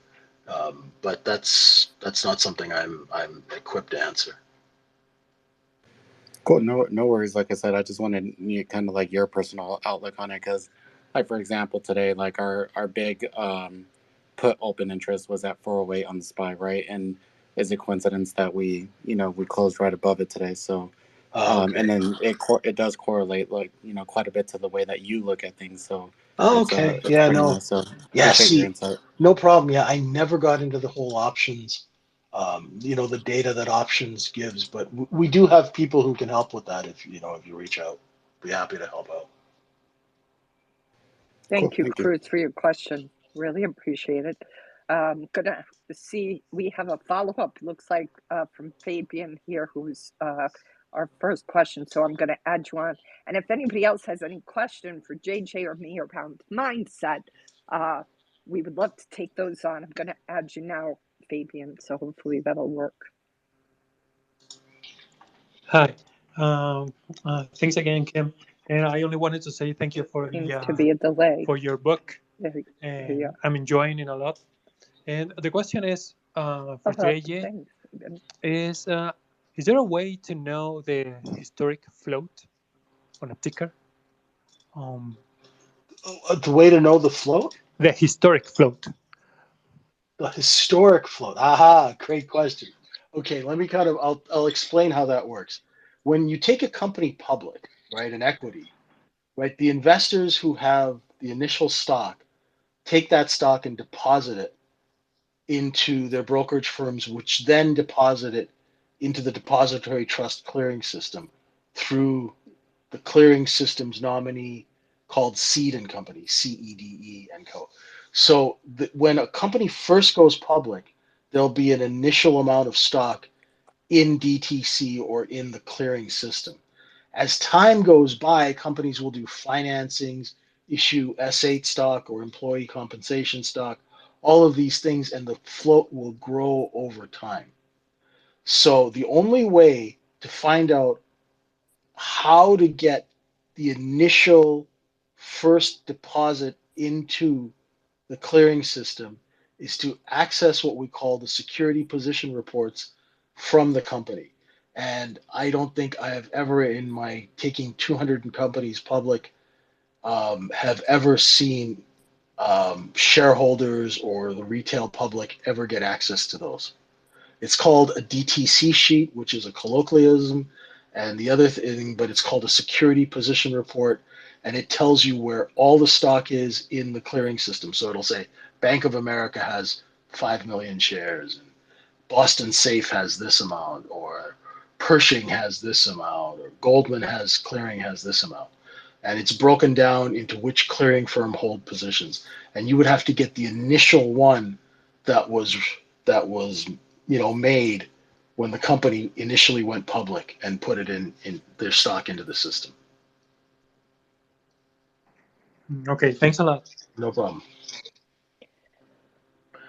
But that's not something I'm equipped to answer. Cool. No worries. Like I said, I just wanted kind of like your personal outlook on it, because, like, for example, today, like our big put open interest was at 408 on the SPY, right? And is it coincidence that we closed right above it today? So, Okay. and then it does correlate, like, quite a bit to the way that you look at things. So Okay. it's Yeah, pretty no. nice. So Yeah, appreciate your see, insight. no problem. Yeah, I never got into the whole options, the data that options gives, but we do have people who can help with that if you reach out. Be happy to help out. Cool. Thank you, Thank you. Cruz, for your question. Really appreciate it. Gonna see, we have a follow-up, looks like from Fabian here, who's our first question. So I'm gonna add you on. And if anybody else has any question for JJ or me around mindset, we would love to take those on. I'm gonna add you now, Fabian. So hopefully that'll work. Hi. Thanks again, Kim. And I only wanted to say thank you for Seems to be a delay. for your book. There And you are. I'm enjoying it a lot. And the question is for JJ Thanks. is there a way to know the historic float on a ticker? The way to know the float? The historic float. The historic float. Aha, great question. Okay, let me I'll explain how that works. When you take a company public, right, an equity, right, the investors who have the initial stock take that stock and deposit it into their brokerage firms, which then deposit it into the depository trust clearing system through the clearing system's nominee called Seed and Company, CEDE and Co. So when a company first goes public, there'll be an initial amount of stock in DTC or in the clearing system. As time goes by, companies will do financings, issue S8 stock or employee compensation stock, all of these things, and the float will grow over time. So the only way to find out how to get the initial first deposit into the clearing system is to access what we call the security position reports from the company. And I don't think I have ever, in my taking 200 companies public, have ever seen shareholders or the retail public ever get access to those. It's called a DTC sheet, which is a colloquialism, And the other thing, but it's called a security position report, and it tells you where all the stock is in the clearing system. So it'll say Bank of America has 5 million shares, and Boston Safe has this amount, or Pershing has this amount, or Goldman has clearing has this amount. And it's broken down into which clearing firm hold positions. And you would have to get the initial one that was made when the company initially went public and put it in their stock into the system. Okay, thanks a lot. No problem.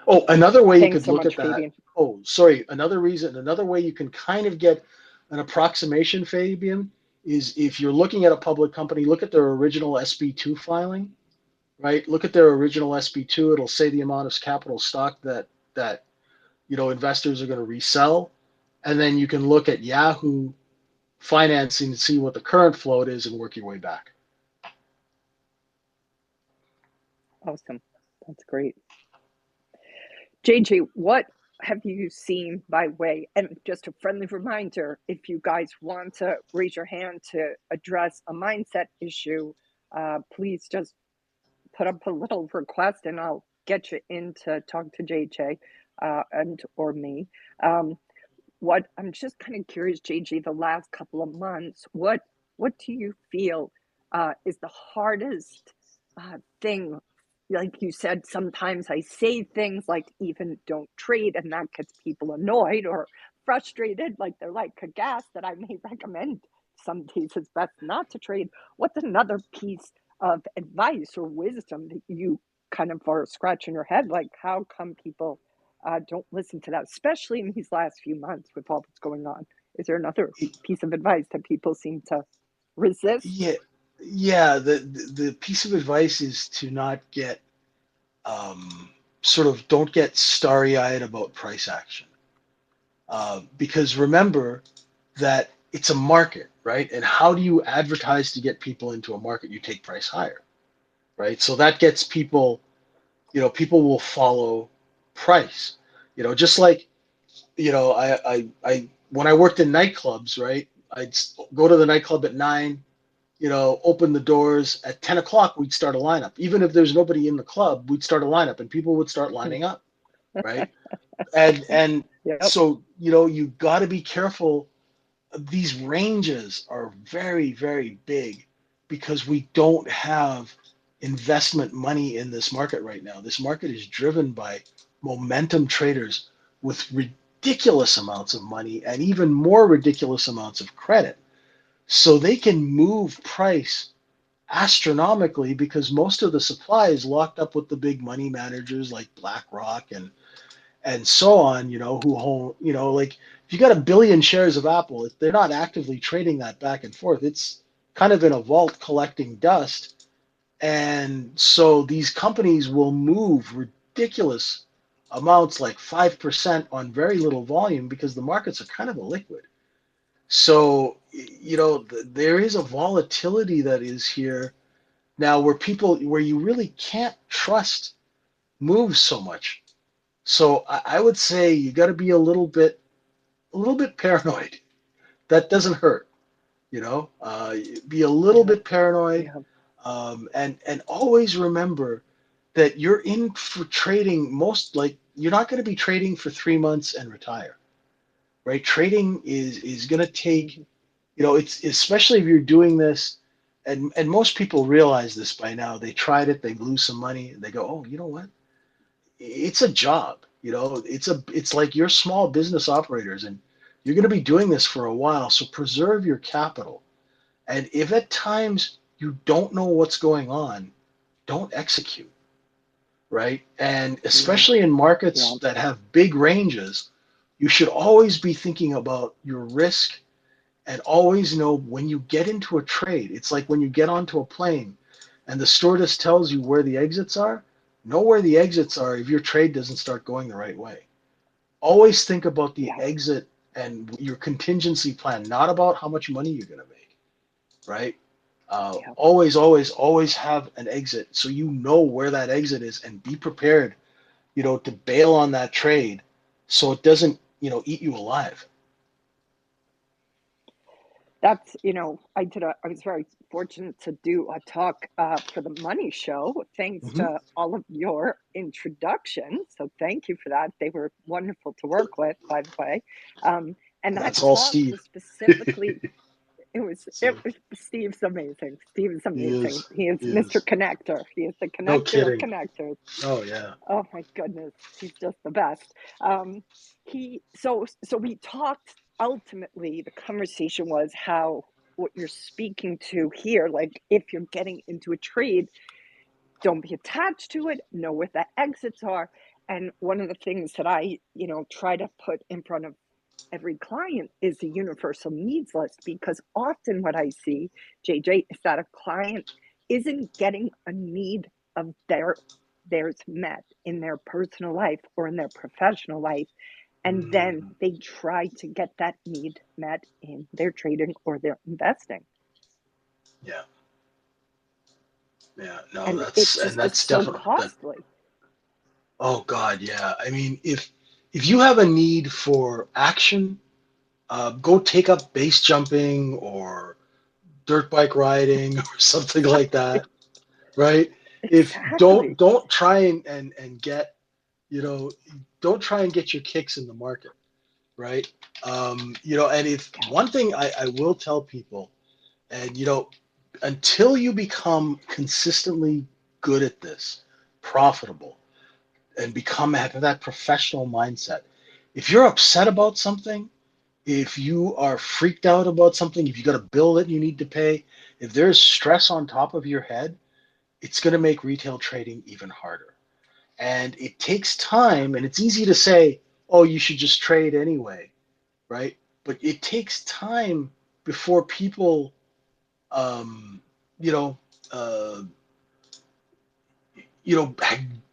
Oh, another way you Thanks could so look much, at that. Fabian. Oh, sorry. Another way you can kind of get an approximation, Fabian, is if you're looking at a public company, look at their original SB2 filing, right? Look at their original SB2. It'll say the amount of capital stock that investors are going to resell, and then you can look at Yahoo financing to see what the current float is and work your way back. Awesome. That's great. JJ, what have you seen by way, and just a friendly reminder, if you guys want to raise your hand to address a mindset issue, please just put up a little request and I'll get you in to talk to JJ and or me. What I'm just kind of curious, JJ, the last couple of months, what do you feel is the hardest thing? Like you said, sometimes I say things like even don't trade, and that gets people annoyed or frustrated, like they're like aghast that I may recommend some days it's best not to trade. What's another piece of advice or wisdom that you kind of are scratching your head? Like, how come people don't listen to that, especially in these last few months with all that's going on? Is there another piece of advice that people seem to resist? Yeah. The piece of advice is to not get don't get starry-eyed about price action, because remember that it's a market, right? And how do you advertise to get people into a market? You take price higher, right? So that gets people. People will follow price. Just like I when I worked in nightclubs, right? I'd go to the nightclub at 9, open the doors at 10 o'clock. We'd start a lineup. Even if there's nobody in the club, we'd start a lineup, and people would start lining up, right? And Yep. so you got to be careful. These ranges are very, very big because we don't have investment money in this market right now. This market is driven by momentum traders with ridiculous amounts of money and even more ridiculous amounts of credit. So they can move price astronomically because most of the supply is locked up with the big money managers like BlackRock and so on, who hold, like if you got 1 billion shares of Apple, they're not actively trading that back and forth. It's kind of in a vault collecting dust. And so these companies will move ridiculous amounts, like 5% on very little volume, because the markets are kind of illiquid. So, there is a volatility that is here now where you really can't trust moves so much. So I would say you got to be a little bit paranoid. That doesn't hurt, be a little bit paranoid, and always remember that you're in for trading. You're not going to be trading for 3 months and retire, right? Trading is going to take, it's especially if you're doing this, and most people realize this by now. They tried it, they lose some money, and they go, oh, you know what? It's a job. It's like you're small business operators, and you're going to be doing this for a while. So preserve your capital. And if at times you don't know what's going on, don't execute, right? And especially in markets that have big ranges, you should always be thinking about your risk, and always know when you get into a trade. It's like when you get onto a plane and the stewardess tells you where the exits are. Know where the exits are if your trade doesn't start going the right way. Always think about the exit and your contingency plan, not about how much money you're going to make, right? Always have an exit so you know where that exit is, and be prepared, to bail on that trade so it doesn't, eat you alive. That's, I was very fortunate to do a talk for the Money Show, thanks Hmm. to all of your introductions. So thank you for that. They were wonderful to work with, by the way. And that That's all talk Steve. was specifically, So Steve's amazing. Steve is he amazing. is. He is He Mr. is. Connector. He is the No connector of kidding. connectors. Oh yeah. Oh my goodness, he's just the best. So we talked. Ultimately, the conversation was how what you're speaking to here, like if you're getting into a trade, don't be attached to it. Know where the exits are. And one of the things that I, try to put in front of every client is a universal needs list, because often what I see, JJ, is that a client isn't getting a need of theirs met in their personal life or in their professional life, and then Mm, they try to get that need met in their trading or their investing, yeah. Yeah. No, and it just is that's so definitely that. costly. Oh God, yeah. I mean, if you have a need for action, go take up base jumping or dirt bike riding or something like that, right? If Exactly. don't try and get, you know, don't try and get your kicks in the market, right? And if Yeah. one thing I will tell people, and until you become consistently good at this, profitable, and have that professional mindset, if you're upset about something, if you are freaked out about something, if you got a bill that you need to pay, if there's stress on top of your head, it's going to make retail trading even harder. And it takes time, and it's easy to say, oh, you should just trade anyway, right? But it takes time before people, um, you know, uh, you know,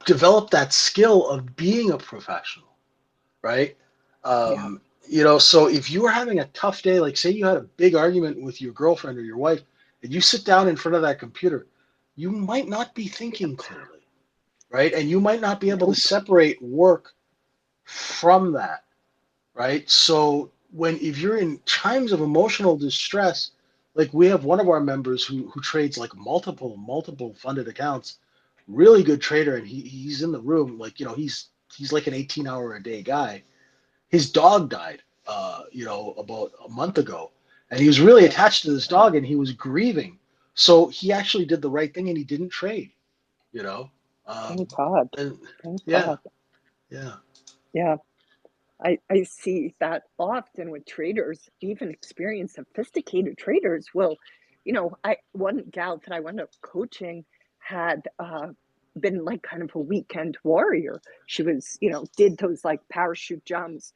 develop that skill of being a professional, right? Yeah. So if you were having a tough day, like say you had a big argument with your girlfriend or your wife, and you sit down in front of that computer, you might not be thinking clearly, right? And you might not be able to Nope. separate work from that, right? So if you're in times of emotional distress, like we have one of our members who trades like multiple funded accounts, really good trader, and he's in the room, like he's like an 18-hour a day guy. His dog died, about a month ago, and he was really Oh attached to this God. dog, and he was grieving. So he actually did the right thing, and he didn't trade. You know, Thank God. and Thank yeah, God. yeah, Yeah. I see that often with traders, even experienced sophisticated traders will, one gal that I wound up coaching had been like kind of a weekend warrior. She was, did those like parachute jumps,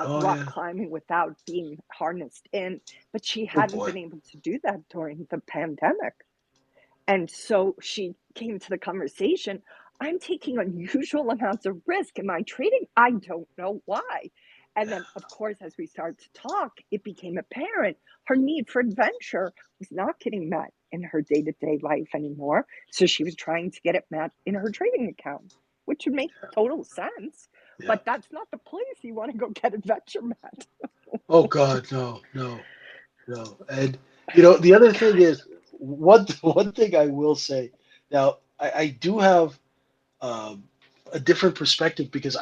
oh rock yeah, climbing without being harnessed in, but she oh hadn't boy, been able to do that during the pandemic. And so she came to the conversation, I'm taking unusual amounts of risk in my trading. I don't know why. And yeah, then, of course, as we started to talk, it became apparent her need for adventure was not getting met in her day to day life anymore. So she was trying to get it met in her trading account, which would make total sense. yeah. But that's not the place you want to go get adventure met. Oh God, no, no, no. And the other thing is one thing I will say. Now, I do have um, a different perspective because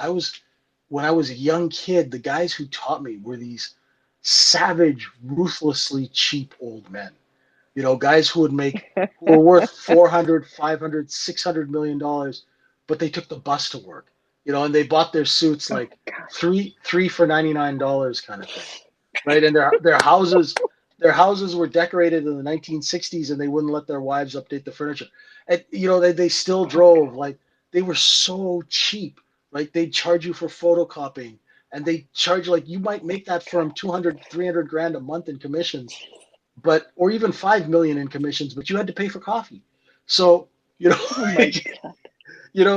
when I was a young kid, the guys who taught me were these savage, ruthlessly cheap old men. Guys who were worth 400, 500, 600 million dollars, but they took the bus to work. And they bought their suits Oh, like God. three for $99 kind of thing, right? And their houses were decorated in the 1960s, and they wouldn't let their wives update the furniture. And they still Oh, drove God. like they were so cheap. Like they'd charge you for photocopying, and they charge like you might make that God. firm 200, 300 grand a month in commissions, or even 5 million in commissions, but you had to pay for coffee. So Oh, my God.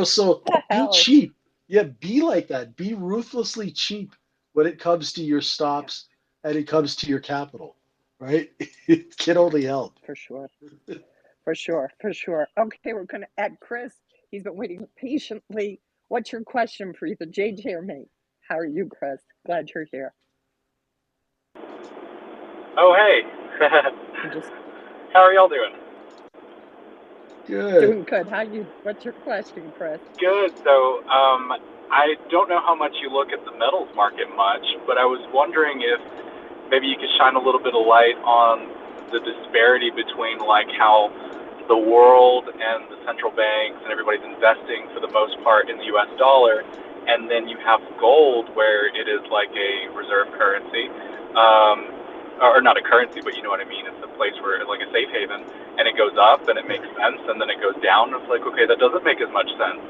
so What the be hell? cheap. Yeah, be like that. Be ruthlessly cheap when it comes to your Yeah, stops and it comes to your capital, right? It can only help. for sure. For sure, for sure. Okay, we're going to add Chris. He's been waiting patiently. What's your question for either JJ or me? How are you, Chris? Glad you're here. Oh, hey. And just How are y'all doing? Good. doing good. What's your question, Chris? Good. So, I don't know how much you look at the metals market much, but I was wondering if maybe you could shine a little bit of light on the disparity between like how the world and the central banks and everybody's investing for the most part in the U.S. dollar, and then you have gold where it is like a reserve currency, or not a currency, but you know what I mean. It's a place where it's like a safe haven, and it goes up and it makes sense, and then it goes down. And it's like, okay, that doesn't make as much sense.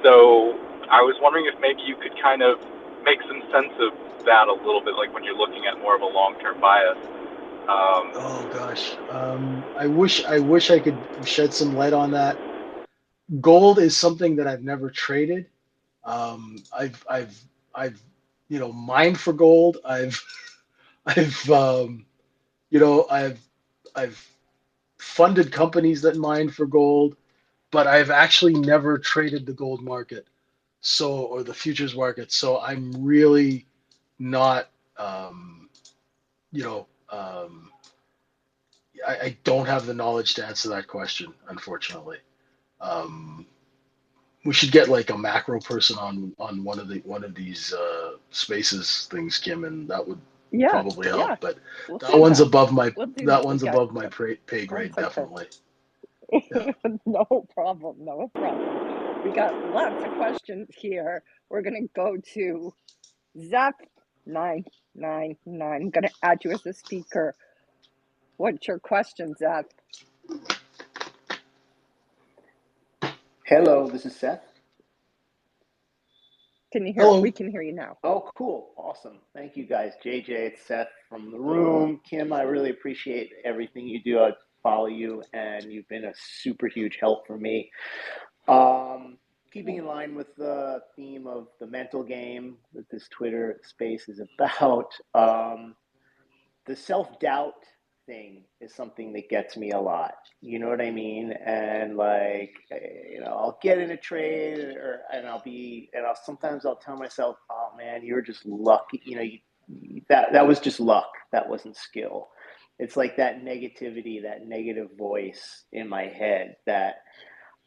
So I was wondering if maybe you could kind of make some sense of that a little bit, like when you're looking at more of a long-term bias. Oh gosh, I wish I could shed some light on that. Gold is something that I've never traded. I've mined for gold. I've I've funded companies that mine for gold, but I've actually never traded the gold market, or the futures market. So I'm really not, you know, I don't have the knowledge to answer that question, unfortunately. Um, we should get like a macro person on one of these spaces things, Kim, and that would probably help. But We'll that one's that. above my We'll above my pay grade, definitely. Yeah. No problem. We got lots of questions here. We're gonna go to Zep999. I'm gonna add you as a speaker. What's your question, Zep? Hello, this is Seth. Can you hear? Hello. We can hear you now. Oh, cool. Awesome. Thank you, guys. JJ, it's Seth from the room. Kim, I really appreciate everything you do. I follow you, and you've been a super huge help for me. Keeping in line with the theme of the mental game that this Twitter space is about, the self-doubt thing is something that gets me a lot. You know what I mean? And like, I'll get in a trade, and I'll sometimes tell myself, "Oh man, you're just lucky." That was just luck. That wasn't skill. It's like that negativity, that negative voice in my head that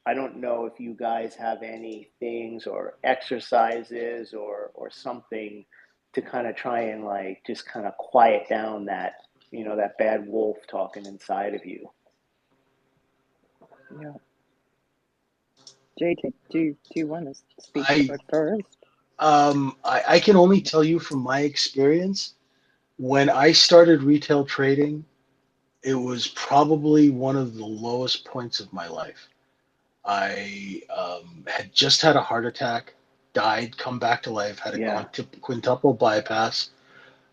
I don't know if you guys have any things or exercises or something to kind of try and like just kind of quiet down that that bad wolf talking inside of you. Yeah. JJ, do you want to speak to it first? I can only tell you from my experience, when I started retail trading, it was probably one of the lowest points of my life. I had just had a heart attack, died, come back to life, had a quintuple bypass.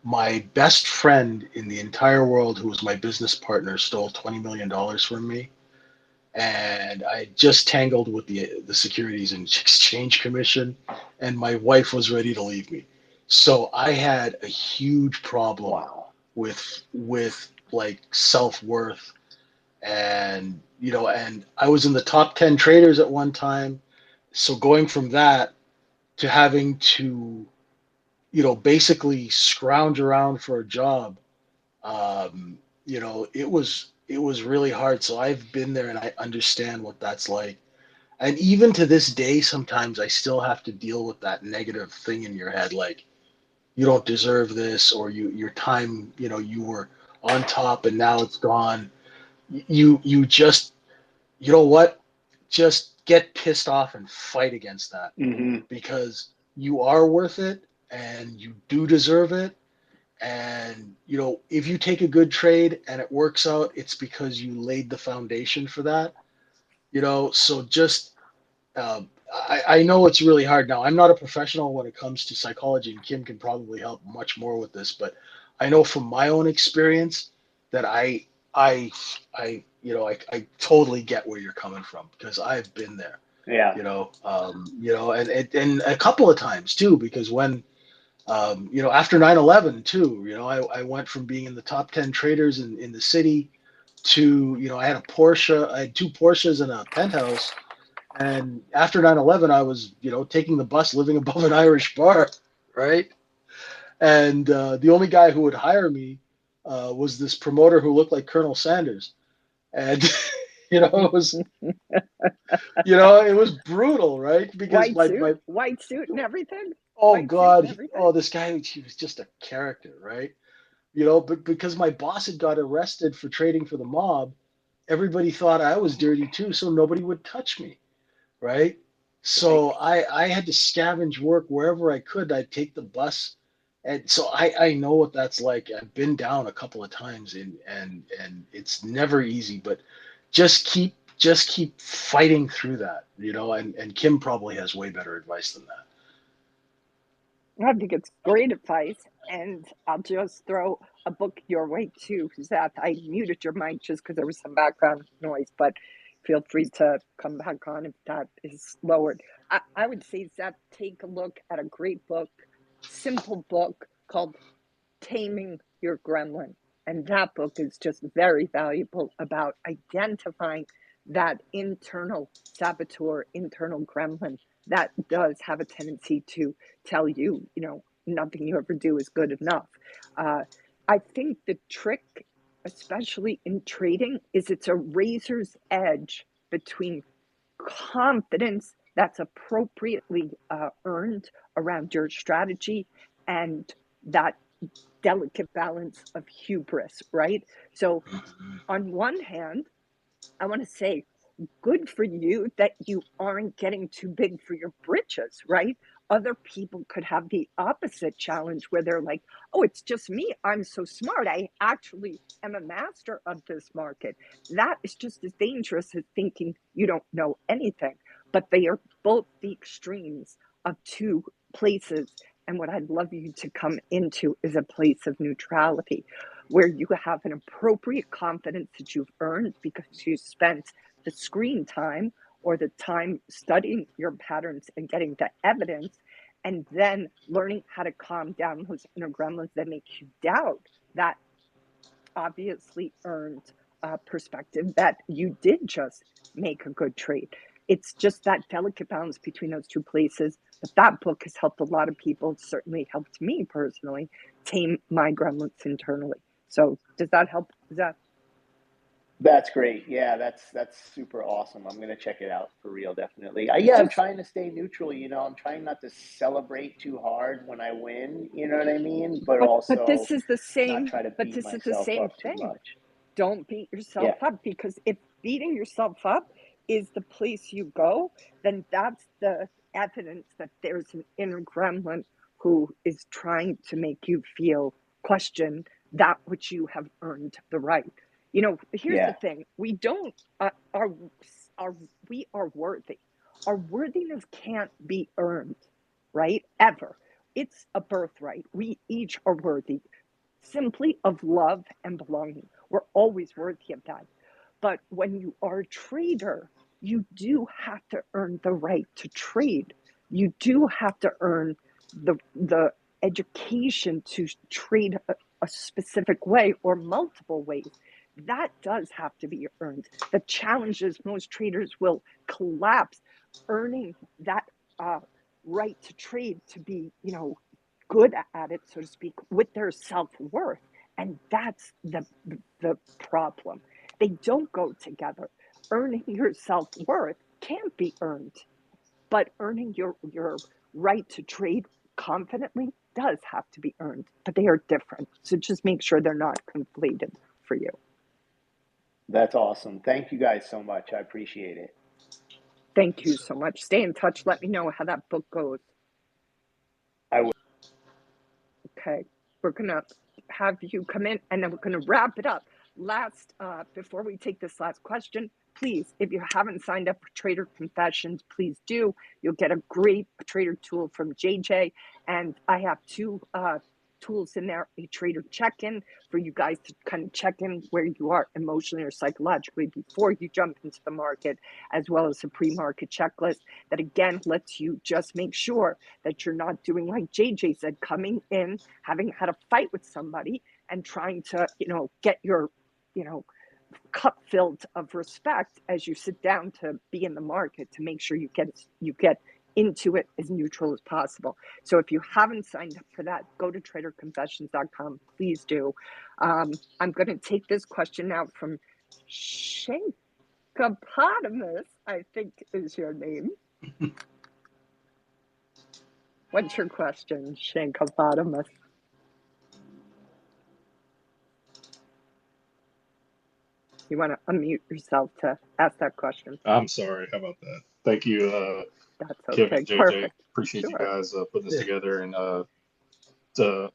My best friend in the entire world, who was my business partner, stole $20 million from me. And I just tangled with the Securities and Exchange Commission, and my wife was ready to leave me. So I had a huge problem with like self-worth, and and I was in the top 10 traders at one time. So going from that to having to basically scrounge around for a job, it was really hard. So I've been there and I understand what that's like. And even to this day, sometimes I still have to deal with that negative thing in your head, like you don't deserve this, or your time, you were on top and now it's gone. You just, you know what? Just get pissed off and fight against that, because you are worth it and you do deserve it. And if you take a good trade and it works out, it's because you laid the foundation for that. So just I know it's really hard. Now, I'm not a professional when it comes to psychology, and Kim can probably help much more with this, but I know from my own experience that I totally get where you're coming from, because I've been there. Yeah. And a couple of times too, because when after 9/11 too, I went from being in the top 10 traders in the city to, I had two Porsches and a penthouse. And after 9/11, I was, taking the bus, living above an Irish bar, right? And the only guy who would hire me was this promoter who looked like Colonel Sanders, and it was it was brutal, right? Because my white suit and everything. oh White suit and God, everything. this guy, he was just a character, right? But because my boss had got arrested for trading for the mob, everybody thought I was dirty too, so nobody would touch me, right? So I had to scavenge work wherever I could. I'd take the bus, and so I know what that's like. I've been down a couple of times, and it's never easy, but just keep fighting through that, and Kim probably has way better advice than that. I think it's great advice, and I'll just throw a book your way too, Zeth. I muted your mic just because there was some background noise, but feel free to come back on if that is lowered. I would say, Zeth, take a look at a great book, simple book called Taming Your Gremlin. And that book is just very valuable about identifying that internal saboteur, internal gremlin that does have a tendency to tell you, nothing you ever do is good enough. I think the trick, especially in trading, is it's a razor's edge between confidence that's appropriately earned around your strategy and that delicate balance of hubris, right? So, on one hand, I want to say, good for you that you aren't getting too big for your britches, right? Other people could have the opposite challenge where they're like, oh, it's just me. I'm so smart. I actually am a master of this market. That is just as dangerous as thinking you don't know anything. But they are both the extremes of two places. And what I'd love you to come into is a place of neutrality where you have an appropriate confidence that you've earned because you spent the screen time or the time studying your patterns and getting the evidence, and then learning how to calm down those inner gremlins that make you doubt that obviously earned perspective that you did just make a good trade. It's just that delicate balance between those two places. But that book has helped a lot of people, certainly helped me personally, tame my gremlins internally. So does that help? That's great. Yeah, that's super awesome. I'm gonna check it out for real, definitely. I'm trying to stay neutral. I'm trying not to celebrate too hard when I win. You know what I mean? But But also this is the not same. try to But beat this is the myself same up too thing. much. Don't beat yourself Yeah, up, because if beating yourself up is the place you go, then that's the evidence that there's an inner gremlin who is trying to make you feel question that which you have earned the right. Here's the yeah, thing: we don't are we are worthy. Our worthiness can't be earned, right? Ever. It's a birthright. We each are worthy simply of love and belonging. We're always worthy of that. But when you are a trader, you do have to earn the right to trade. You do have to earn the education to trade a specific way or multiple ways. That does have to be earned. The challenge is most traders will collapse earning that right to trade to be, good at it, so to speak, with their self-worth. And that's the problem. They don't go together. Earning your self-worth can't be earned, but earning your right to trade confidently does have to be earned, but they are different. So just make sure they're not conflated for you. that's awesome. Thank you guys so much. I appreciate it. Thank you so much. Stay in touch. Let me know how that book goes. I will. Okay, we're gonna have you come in, and then we're gonna wrap it up. Before we take this last question, please, if you haven't signed up for Trader Confessions, please do. You'll get a great trader tool from JJ, and I have two tools in there: a trader check-in for you guys to kind of check in where you are emotionally or psychologically before you jump into the market, as well as a pre-market checklist that again lets you just make sure that you're not doing like JJ said, coming in, having had a fight with somebody and trying to, get your, cup filled of respect as you sit down to be in the market, to make sure you get into it as neutral as possible. So if you haven't signed up for that, go to traderconfessions.com. Please do. I'm going to take this question now from Shankopotamus, I think is your name. What's your question, Shankopotamus? You want to unmute yourself to ask that question? I'm sorry. How about that? Thank you, That's Kim okay. and JJ. Perfect. Appreciate you Sure. guys putting this together, and it's a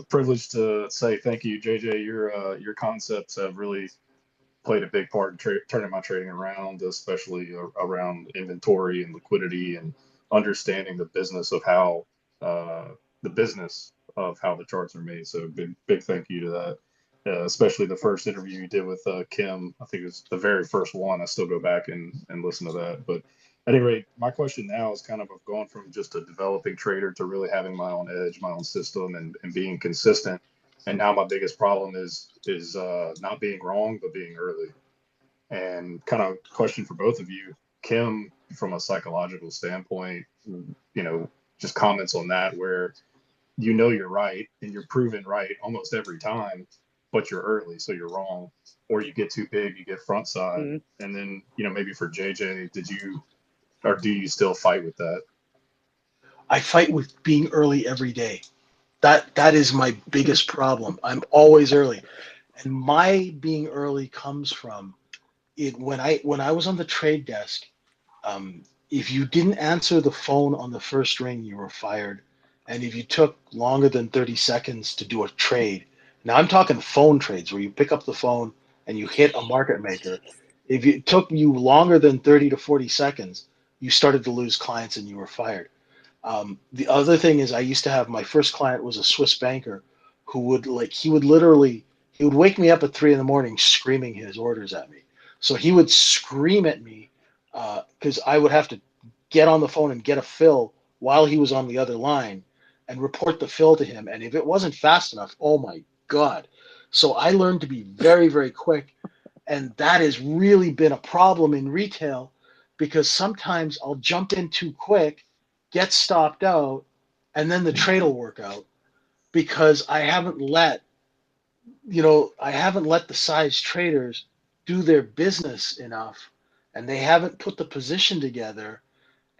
privilege to say thank you, JJ. Your concepts have really played a big part in turning my trading around, especially around inventory and liquidity and understanding the business of how the charts are made. So big thank you to that. Especially the first interview you did with Kim. I think it was the very first one. I still go back and listen to that. But at any rate, my question now is kind of going from just a developing trader to really having my own edge, my own system, and being consistent. And now my biggest problem is not being wrong, but being early. And kind of question for both of you, Kim, from a psychological standpoint, just comments on that where you're right and you're proven right almost every time, but you're early, so you're wrong, or you get too big, you get front side. Mm-hmm. And then, maybe for JJ, do you still fight with that? I fight with being early every day. That is my biggest problem. I'm always early. And my being early comes from it when I was on the trade desk, if you didn't answer the phone on the first ring, you were fired. And if you took longer than 30 seconds to do a trade, now I'm talking phone trades where you pick up the phone and you hit a market maker. If it took you longer than 30 to 40 seconds, you started to lose clients and you were fired. The other thing is I used to have my first client was a Swiss banker who would he would wake me up at 3 a.m. screaming his orders at me. So he would scream at me because I would have to get on the phone and get a fill while he was on the other line and report the fill to him. And if it wasn't fast enough, oh my God. So I learned to be very, very quick. And that has really been a problem in retail because sometimes I'll jump in too quick, get stopped out, and then the trade will work out because I haven't let the size traders do their business enough and they haven't put the position together,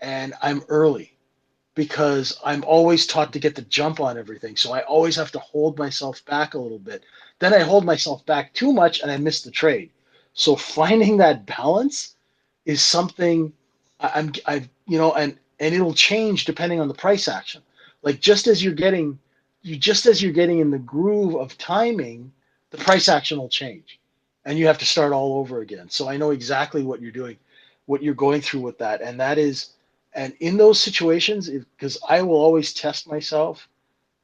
and I'm early because I'm always taught to get the jump on everything. So I always have to hold myself back a little bit. Then I hold myself back too much and I miss the trade. So finding that balance is something and it'll change depending on the price action. Like just as you're getting in the groove of timing, the price action will change and you have to start all over again. So I know exactly what you're doing, what you're going through with that. And in those situations, because I will always test myself,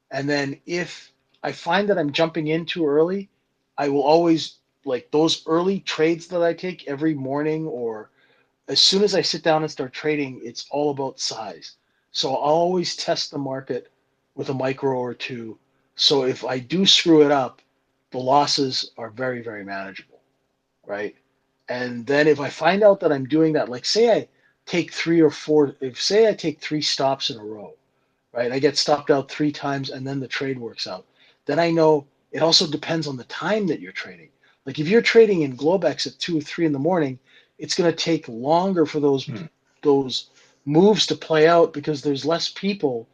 and then if I find that I'm jumping in too early, I will always, like those early trades that I take every morning or as soon as I sit down and start trading, it's all about size. So I'll always test the market with a micro or two. So if I do screw it up, the losses are very, very manageable, right? And then if I find out that I'm doing that, like say I take say I take 3 stops in a row, right? I get stopped out 3 times and then the trade works out. Then I know it also depends on the time that you're trading. Like if you're trading in Globex at 2 or 3 in the morning, it's going to take longer for those moves to play out because there's less people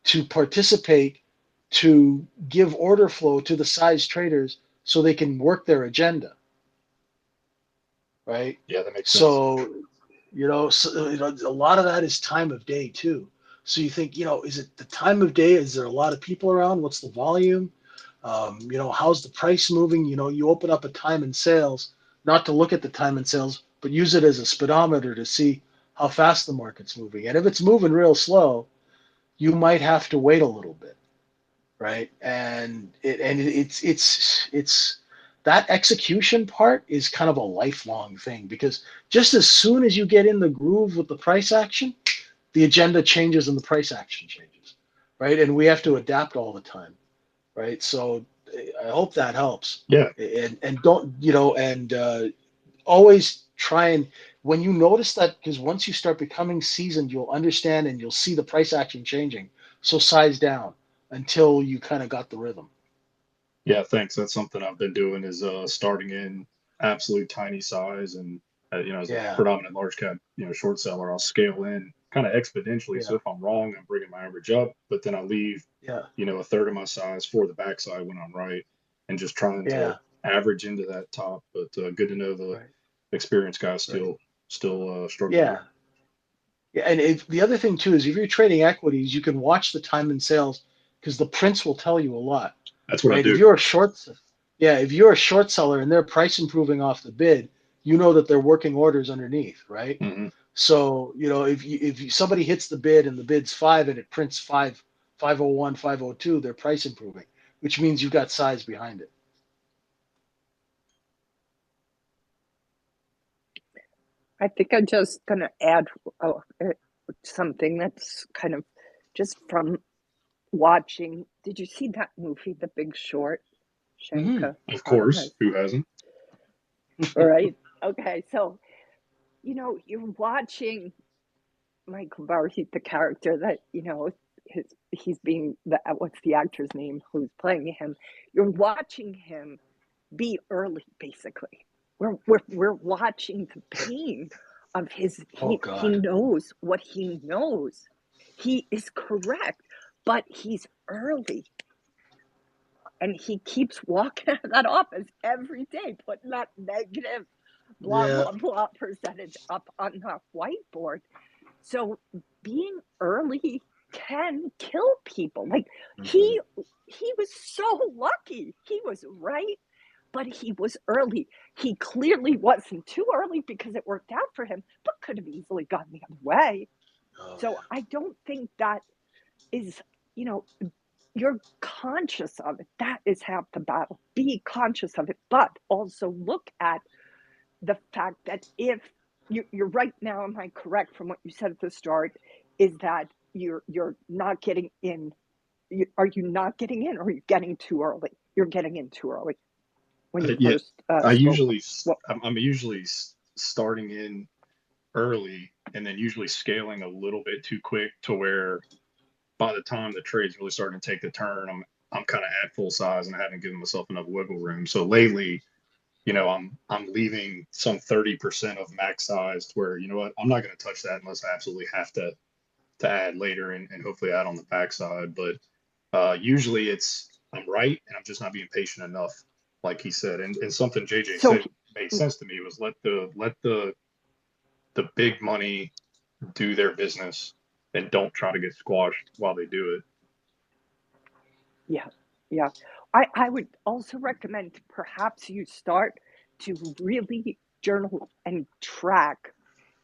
to participate to give order flow to the size traders so they can work their agenda. Right? Yeah, that makes sense. So, a lot of that is time of day too. So you think, is it the time of day? Is there a lot of people around? What's the volume? How's the price moving? You open up a time and sales, not to look at the time and sales, but use it as a speedometer to see how fast the market's moving. And if it's moving real slow, you might have to wait a little bit, right? And it's that execution part is kind of a lifelong thing because just as soon as you get in the groove with the price action, the agenda changes and the price action changes, right? And we have to adapt all the time, right? So I hope that helps. Yeah. And don't, always try and when you notice that, because once you start becoming seasoned, you'll understand and you'll see the price action changing. So size down until you kind of got the rhythm. Yeah, thanks. That's something I've been doing is starting in absolute tiny size and as a Yeah, predominant large cap short seller, I'll scale in kind of exponentially. So yeah, if I'm wrong, I'm bringing my average up, but then I leave yeah, a third of my size for the backside when I'm right, and just trying to yeah. average into that top. But good to know the Right, experienced guys right. still struggle Yeah. there. Yeah, and the other thing too is if you're trading equities, you can watch the time and sales because the prints will tell you a lot, That's what I right? If do. you're a short, yeah, if you're a short seller and they're price improving off the bid, you know that they're working orders underneath, right? Hmm. So if somebody hits the bid and the bid's 5 and it prints 501, 502, they're price improving, which means you've got size behind it. I think I'm just going to add something that's kind of just from watching. Did you see that movie, The Big Short? Mm-hmm. Shanka Of course, has. who hasn't? All right. Okay. So, you're watching Michael Varhey, the character that, he's being what's the actor's name who's playing him? You're watching him be early, basically. We're watching the pain of his. Oh He God. knows what he knows. He is correct, but he's early, and he keeps walking out of that office every day, putting that negative blah Yeah. blah blah percentage up on the whiteboard. So being early can kill people. Like he was so lucky. He was right, but he was early. He clearly wasn't too early because it worked out for him, but could have easily gone the other way. Oh So yeah. I don't think that is, you're conscious of it. That is half the battle. Be conscious of it, but also look at the fact that if you're right now, am I correct from what you said at the start? Is that you're not getting in? Are you not getting in, or are you getting too early? You're getting in too early when you Yeah, first spoke. Well, I'm usually starting in early and then usually scaling a little bit too quick to where by the time the trade's really starting to take the turn, I'm kind of at full size and I haven't given myself enough wiggle room. So lately, I'm leaving some 30% of max sized where, you know what, I'm not going to touch that unless I absolutely have to add later and hopefully add on the backside. But usually I'm right and I'm just not being patient enough, like he said. And something JJ so said made sense to me was let the big money do their business and don't try to get squashed while they do it. yeah, yeah. I would also recommend perhaps you start to really journal and track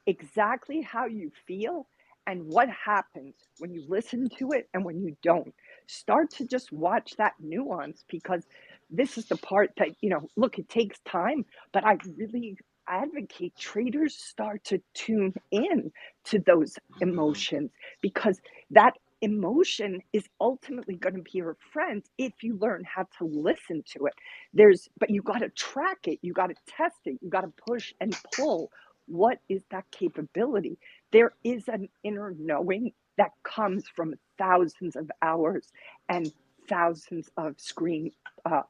exactly how you feel and what happens when you listen to it and when you don't. Start to just watch that nuance, because this is the part that, look, it takes time, but I really advocate traders start to tune in to those emotions, because that emotion is ultimately going to be your friend if you learn how to listen to it. But you got to track it, you got to test it, you got to push and pull. What is that capability? There is an inner knowing that comes from thousands of hours and thousands of screen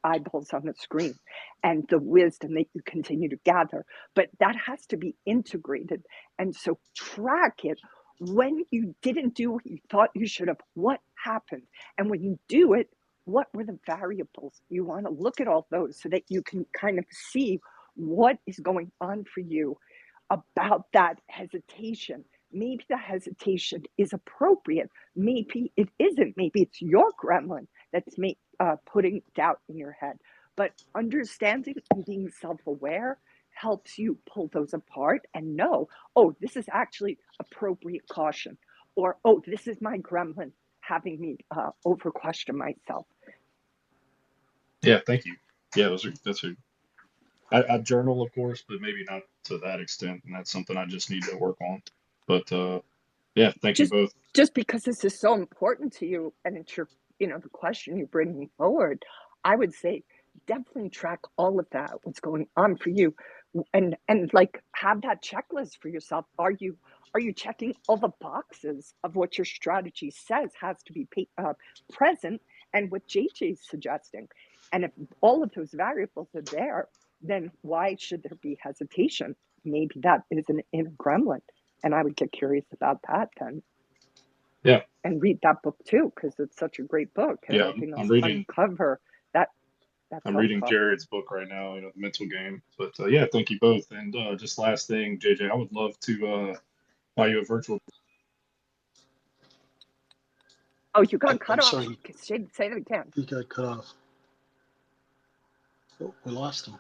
eyeballs on the screen, and the wisdom that you continue to gather. But that has to be integrated. And so track it. When you didn't do what you thought you should have, what happened? And when you do it, what were the variables? You want to look at all those so that you can kind of see what is going on for you about that hesitation. Maybe the hesitation is appropriate. Maybe it isn't. Maybe it's your gremlin that's putting doubt in your head. But understanding and being self-aware helps you pull those apart and know, oh, this is actually appropriate caution, or oh, this is my gremlin having me over question myself. Yeah, thank you. Yeah, I journal, of course, but maybe not to that extent, and that's something I just need to work on. But yeah, thank you just both. just because this is so important to you and it's your, the question you're bringing forward, I would say definitely track all of that, what's going on for you. and like have that checklist for yourself. Are you checking all the boxes of what your strategy says has to be present, and what JJ's suggesting? And if all of those variables are there, then why should there be hesitation? Maybe that is an inner gremlin, and I would get curious about that then. Yeah. And read that book too, because it's such a great book, Yeah, helping us I'm reading. uncover that. I'm reading Jared's book right now, The Mental Game. But yeah, thank you both. And just last thing, JJ, I would love to buy you a virtual. Oh, you got cut I'm off. sorry. Say that again. He got cut off. Oh, we lost him.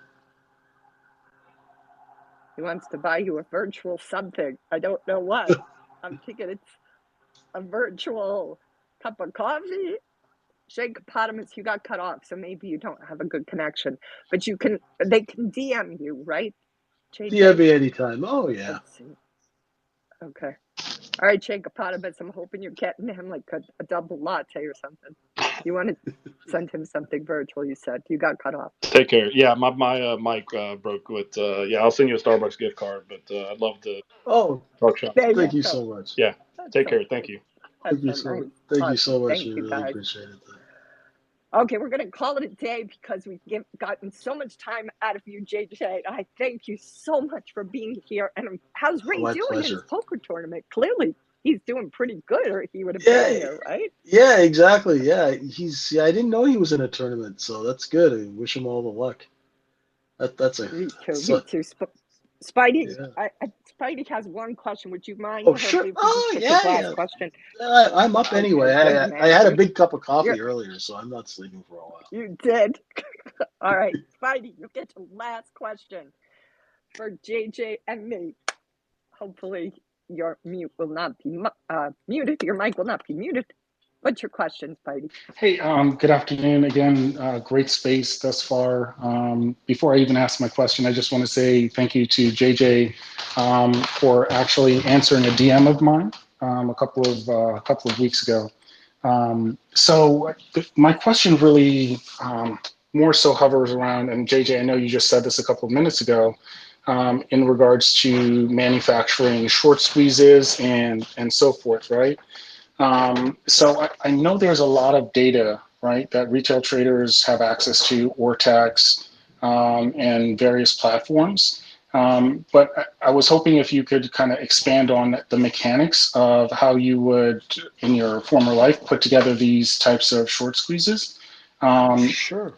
He wants to buy you a virtual something. I don't know what. I'm thinking it's a virtual cup of coffee. Shakepotamus, you got cut off, so maybe you don't have a good connection. But they can DM you, right? JJ? DM me anytime. Oh, yeah. Let's see. Okay. All right, Shakepotamus, I'm hoping you're getting him like a double latte or something. You want to send him something virtual, you said. You got cut off. Take care. Yeah, my mic broke with, yeah, I'll send you a Starbucks gift card, but I'd love to talk shop. Thank you so much. Yeah, take care. Thank you. Thank you so much. Thank you so much. We really appreciate it. Okay, we're going to call it a day because we've gotten so much time out of you, JJ. I thank you so much for being here. And how's Ray doing in his poker tournament? Clearly, he's doing pretty good, or he would have been here, right? Yeah, exactly. Yeah, I didn't know he was in a tournament, so that's good. I wish him all the luck. That's a me too. Spidey, yeah. Spidey has one question. Would you mind? Oh, sure. Last question. I'm up anyway. I had a big cup of coffee earlier, so I'm not sleeping for a while. You did. All right, Spidey, you'll get your last question for JJ and me. Hopefully, your mute will not be muted. Your mic will not be muted. What's your question, Spidey? Hey, good afternoon again. Great space thus far. Before I even ask my question, I just want to say thank you to JJ for actually answering a DM of mine a couple of weeks ago. So my question really more so hovers around, and JJ, I know you just said this a couple of minutes ago, in regards to manufacturing short squeezes and so forth, right? So I know there's a lot of data, right, that retail traders have access to, Ortex and various platforms. But I was hoping if you could kind of expand on the mechanics of how you would, in your former life, put together these types of short squeezes. Sure.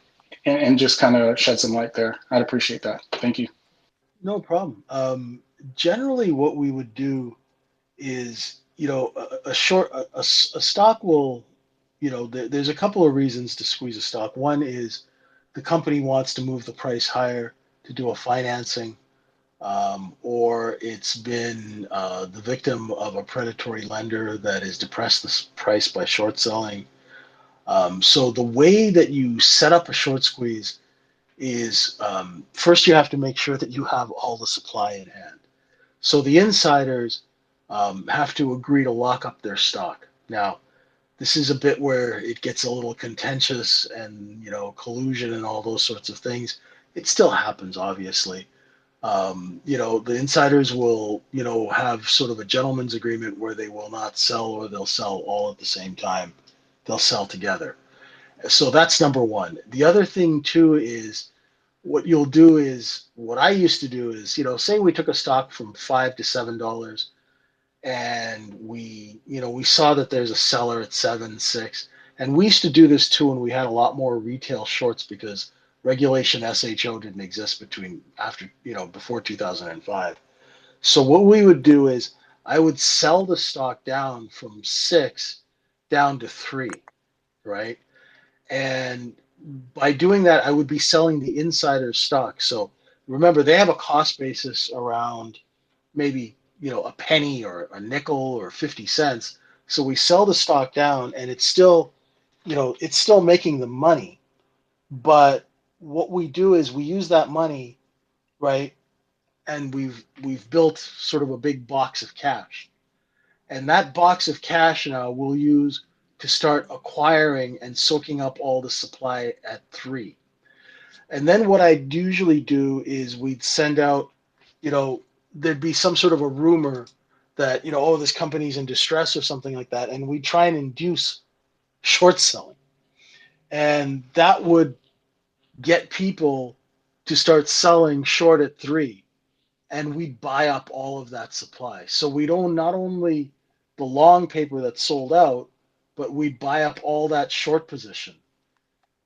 And just kind of shed some light there. I'd appreciate that. Thank you. No problem. Generally, what we would do is, a stock will, there's a couple of reasons to squeeze a stock. One is the company wants to move the price higher to do a financing, or it's been the victim of a predatory lender that has depressed the price by short selling. So the way that you set up a short squeeze is, first you have to make sure that you have all the supply in hand. So the insiders have to agree to lock up their stock. Now, this is a bit where it gets a little contentious and, collusion and all those sorts of things. It still happens, obviously. The insiders will, have sort of a gentleman's agreement where they will not sell, or they'll sell all at the same time. They'll sell together. So that's number one. The other thing, too, is what you'll do is, what I used to do is, say we took a stock from $5 to $7, and we saw that there's a seller at 7, 6, and we used to do this too when we had a lot more retail shorts, because regulation SHO didn't exist before 2005. So what we would do is, I would sell the stock down from 6 down to 3, right? And by doing that, I would be selling the insider stock. So remember, they have a cost basis around maybe, a penny or a nickel or 50 cents. So we sell the stock down, and it's still making the money. But what we do is we use that money, right? And we've built sort of a big box of cash. And that box of cash now we'll use to start acquiring and soaking up all the supply at 3. And then what I'd usually do is we'd send out, there'd be some sort of a rumor that, oh, this company's in distress or something like that. And we'd try and induce short selling. And that would get people to start selling short at 3. And we'd buy up all of that supply. So we'd own not only the long paper that's sold out, but we'd buy up all that short position.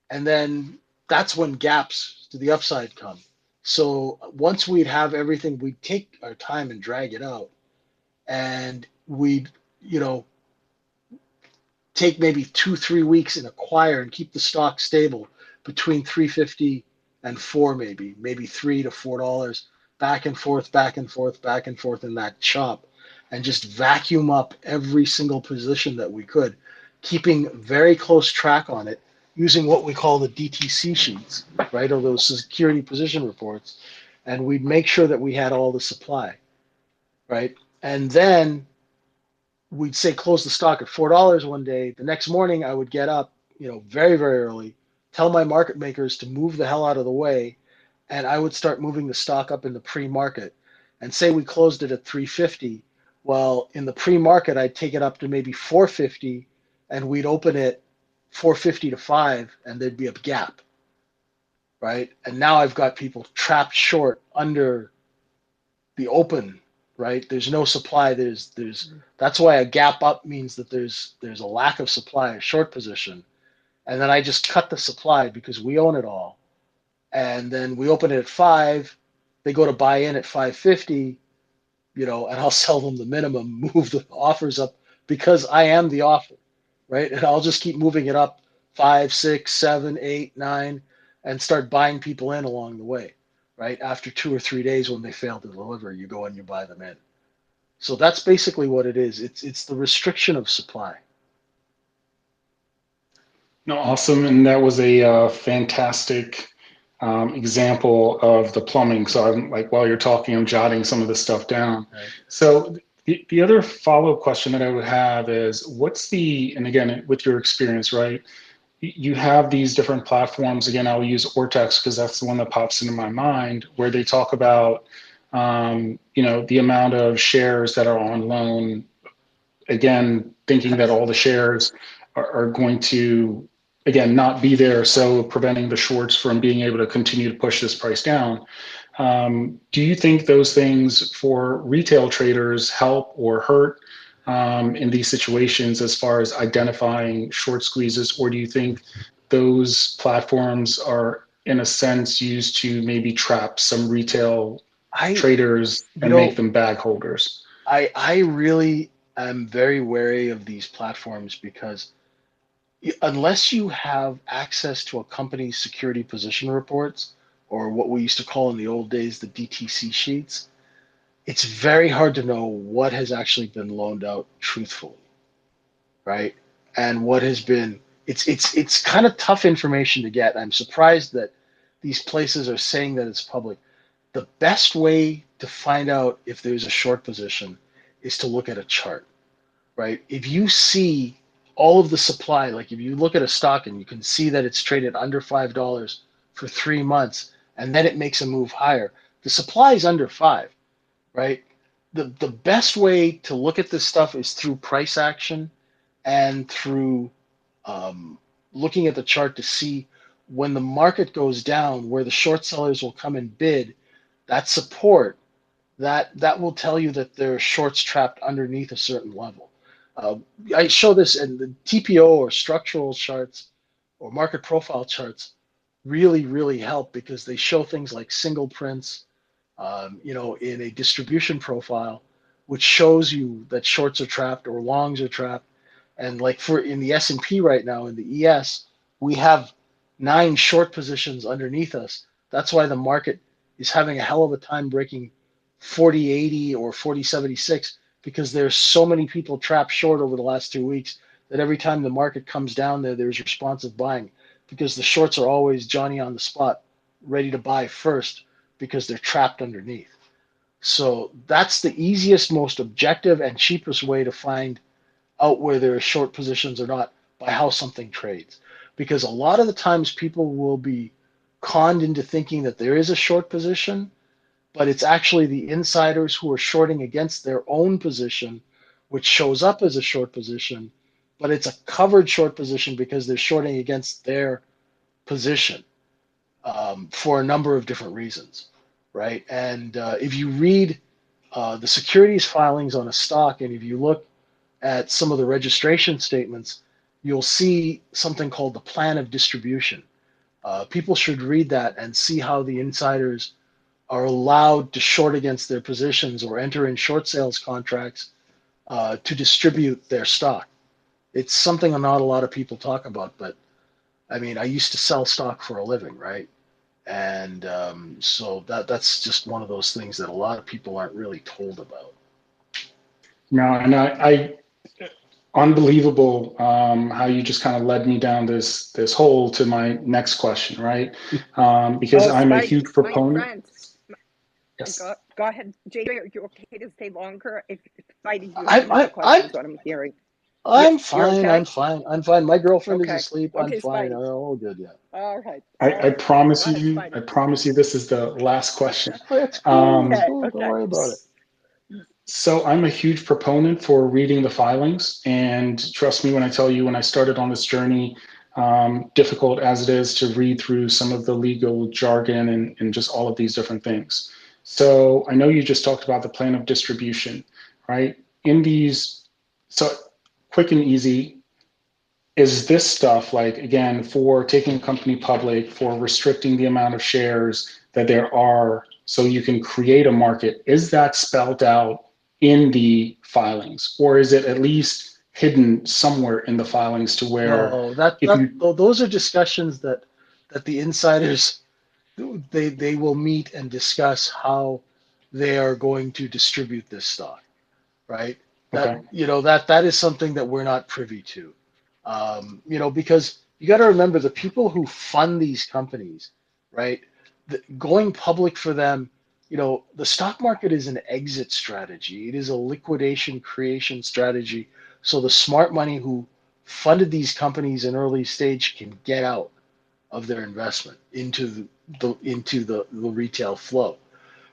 And then that's when gaps to the upside come. So once we'd have everything, we'd take our time and drag it out. And we'd, take maybe 2-3 weeks and acquire and keep the stock stable between 350 and 4, maybe $3 to $4, back and forth, back and forth, back and forth in that chop, and just vacuum up every single position that we could, keeping very close track on it using what we call the DTC sheets, right, or those security position reports, and we'd make sure that we had all the supply, right, and then we'd say close the stock at $4 one day. The next morning, I would get up, very, very early, tell my market makers to move the hell out of the way, and I would start moving the stock up in the pre-market. And say we closed it at 350. Well, in the pre-market, I'd take it up to maybe 450, and we'd open it 450 to 5, and there'd be a gap, right? And now I've got people trapped short under the open, right? There's no supply. That's why a gap up means that there's a lack of supply, a short position. And then I just cut the supply because we own it all. And then we open it at 5, they go to buy in at 550, and I'll sell them the minimum, move the offers up because I am the offer, right? And I'll just keep moving it up 5, 6, 7, 8, 9, and start buying people in along the way, right? After 2 or 3 days when they fail to deliver, you go and you buy them in. So that's basically what it is. It's the restriction of supply. No, awesome. And that was a fantastic example of the plumbing. So I'm like, while you're talking, I'm jotting some of this stuff down. Right. So the other follow-up question that I would have is and again, with your experience, right? You have these different platforms. Again, I'll use Ortex because that's the one that pops into my mind, where they talk about, the amount of shares that are on loan. Again, thinking that all the shares are going to, again, not be there, so preventing the shorts from being able to continue to push this price down. Do you think those things for retail traders help or hurt in these situations as far as identifying short squeezes, or do you think those platforms are in a sense used to maybe trap some retail traders and make them bag holders? I really am very wary of these platforms because unless you have access to a company's security position reports, or what we used to call in the old days the DTC sheets, it's very hard to know what has actually been loaned out truthfully, right? And what has been, it's kind of tough information to get. I'm surprised that these places are saying that it's public. The best way to find out if there's a short position is to look at a chart, right? If you see all of the supply, like if you look at a stock and you can see that it's traded under $5 for 3 months, and then it makes a move higher, the supply is under 5, right? The best way to look at this stuff is through price action and through looking at the chart to see when the market goes down, where the short sellers will come and bid, that support, that will tell you that there are shorts trapped underneath a certain level. I show this in the TPO or structural charts or market profile charts really, really help because they show things like single prints, in a distribution profile, which shows you that shorts are trapped or longs are trapped. And like for in the S&P right now, in the ES, we have 9 short positions underneath us. That's why the market is having a hell of a time breaking 4080 or 4076 because there's so many people trapped short over the last 2 weeks that every time the market comes down there's responsive buying because the shorts are always Johnny on the spot, ready to buy first because they're trapped underneath. So that's the easiest, most objective, and cheapest way to find out where there are short positions or not by how something trades. Because a lot of the times people will be conned into thinking that there is a short position, but it's actually the insiders who are shorting against their own position, which shows up as a short position, but it's a covered short position because they're shorting against their position for a number of different reasons, right? And if you read the securities filings on a stock, and if you look at some of the registration statements, you'll see something called the plan of distribution. People should read that and see how the insiders are allowed to short against their positions or enter in short sales contracts to distribute their stock. It's something not a lot of people talk about, but I mean, I used to sell stock for a living, right? And so that's just one of those things that a lot of people aren't really told about. No, and I unbelievable how you just kind of led me down this hole to my next question, right? Because I'm a Spidey, huge my proponent. friend, Yes. go ahead, JJ. Are you okay to stay longer? If Spidey, you have another I'm question, is what I'm hearing. I'm You're fine. okay? I'm fine. I'm fine. My girlfriend is Okay. asleep. I'm Okay, fine. Spidey. All good. Yeah. All right. I promise Go ahead, you, Spidey. this is the last question. It's cool. It's Okay. cool. Don't Okay. worry about it. So I'm a huge proponent for reading the filings, and trust me when I tell you, when I started on this journey, difficult as it is to read through some of the legal jargon and just all of these different things. So I know you just talked about the plan of distribution, right? In these, so quick and easy, is this stuff like, again, for taking a company public, for restricting the amount of shares that there are so you can create a market, is that spelled out in the filings, or is it at least hidden somewhere in the filings to where No, if you those are discussions that the insiders they will meet and discuss how they are going to distribute this stock, right? okay, That is something that we're not privy to, because you got to remember the people who fund these companies, right? Going public for them, the stock market is an exit strategy. It is a liquidation creation strategy. So the smart money who funded these companies in early stage can get out of their investment into the retail flow,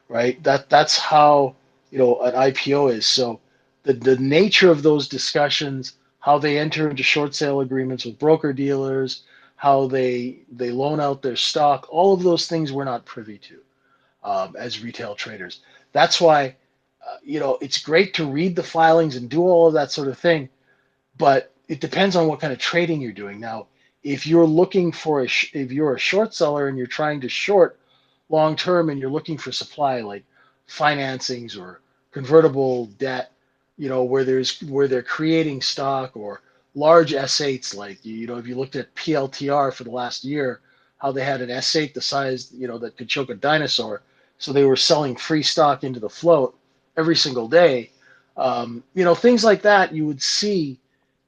right? That's how an IPO is. So the nature of those discussions, how they enter into short sale agreements with broker dealers, how they loan out their stock, all of those things we're not privy to as retail traders. That's why it's great to read the filings and do all of that sort of thing, but it depends on what kind of trading you're doing. Now, if you're looking for if you're a short seller and you're trying to short long term and you're looking for supply like financings or convertible debt, where they're creating stock, or large S8s, like if you looked at PLTR for the last year, how they had an S8 the size that could choke a dinosaur, so they were selling free stock into the float every single day. Things like that you would see,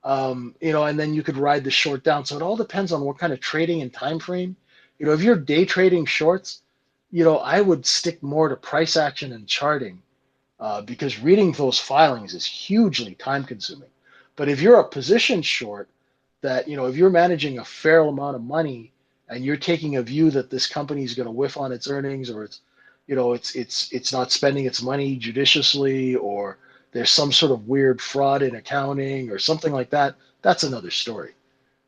and then you could ride the short down. So it all depends on what kind of trading and time frame. If you're day trading shorts, I would stick more to price action and charting, because reading those filings is hugely time consuming. But if you're a position short, that if you're managing a fair amount of money and you're taking a view that this company is going to whiff on its earnings, or it's not spending its money judiciously, or there's some sort of weird fraud in accounting or something like that, that's another story,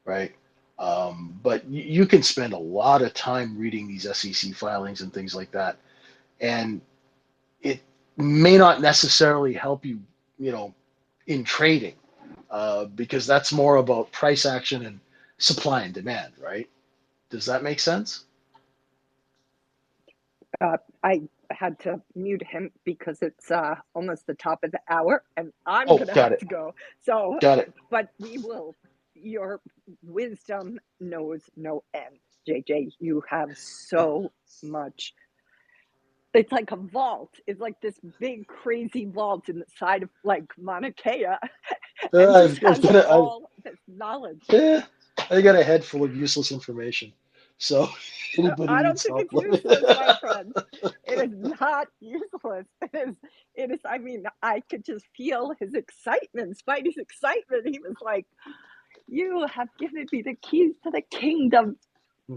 right? But you can spend a lot of time reading these SEC filings and things like that, and it may not necessarily help you, in trading, because that's more about price action and supply and demand, right? Does that make sense? I had to mute him because it's almost the top of the hour and I'm Oh, going to got have it. to go. So, Got it. but your wisdom knows no end. JJ, you have so much. It's like a vault. It's like this big, crazy vault in the side of like Mauna Kea and just has all this knowledge. I got a head full of useless information. So anybody I don't needs think help. it's useless, my friend. It is not useless. It is, I mean, I could just feel his excitement, Spidey's excitement. He was like, you have given me the keys to the kingdom.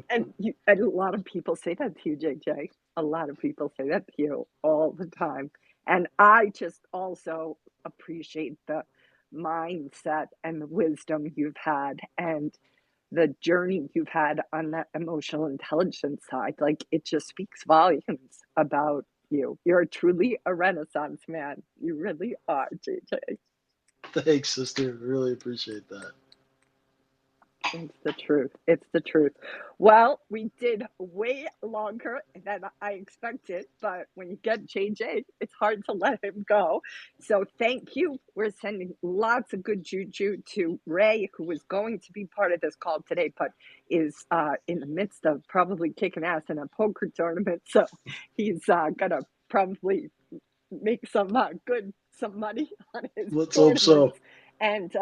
And a lot of people say that to you, JJ. A lot of people say that to you all the time. And I just also appreciate the mindset and the wisdom you've had and the journey you've had on that emotional intelligence side. Like, it just speaks volumes about you. You're truly a Renaissance man. You really are, JJ. Thanks, sister. Really appreciate that. It's the truth. It's the truth. Well, we did way longer than I expected, but when you get JJ, it's hard to let him go. So thank you. We're sending lots of good juju to Ray, who was going to be part of this call today, but is in the midst of probably kicking ass in a poker tournament. So he's gonna probably make some money on his Let's hope tournaments. so. And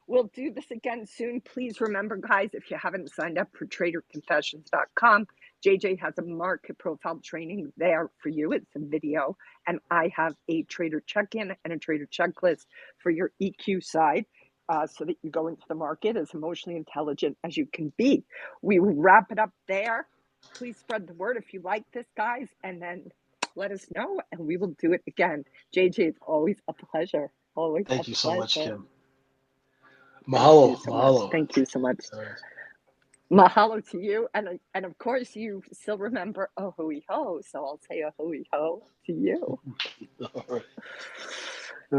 we'll do this again soon. Please remember, guys, if you haven't signed up for traderconfessions.com, JJ has a market profile training there for you. It's a video. And I have a trader check-in and a trader checklist for your EQ side, so that you go into the market as emotionally intelligent as you can be. We will wrap it up there. Please spread the word if you like this, guys, and then let us know, and we will do it again. JJ, it's always a pleasure. Always Thank a you so much, pleasure. Kim. Mahalo. Thank you so Mahalo. much. Thank you so much. Sorry. Mahalo to you, and of course you still remember a hui ho, so I'll say a hui ho to you. All right.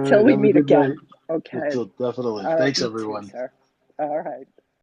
Till we Have a meet good again. night. Okay. Definitely. All right, Thanks, you too, everyone. sir. All right.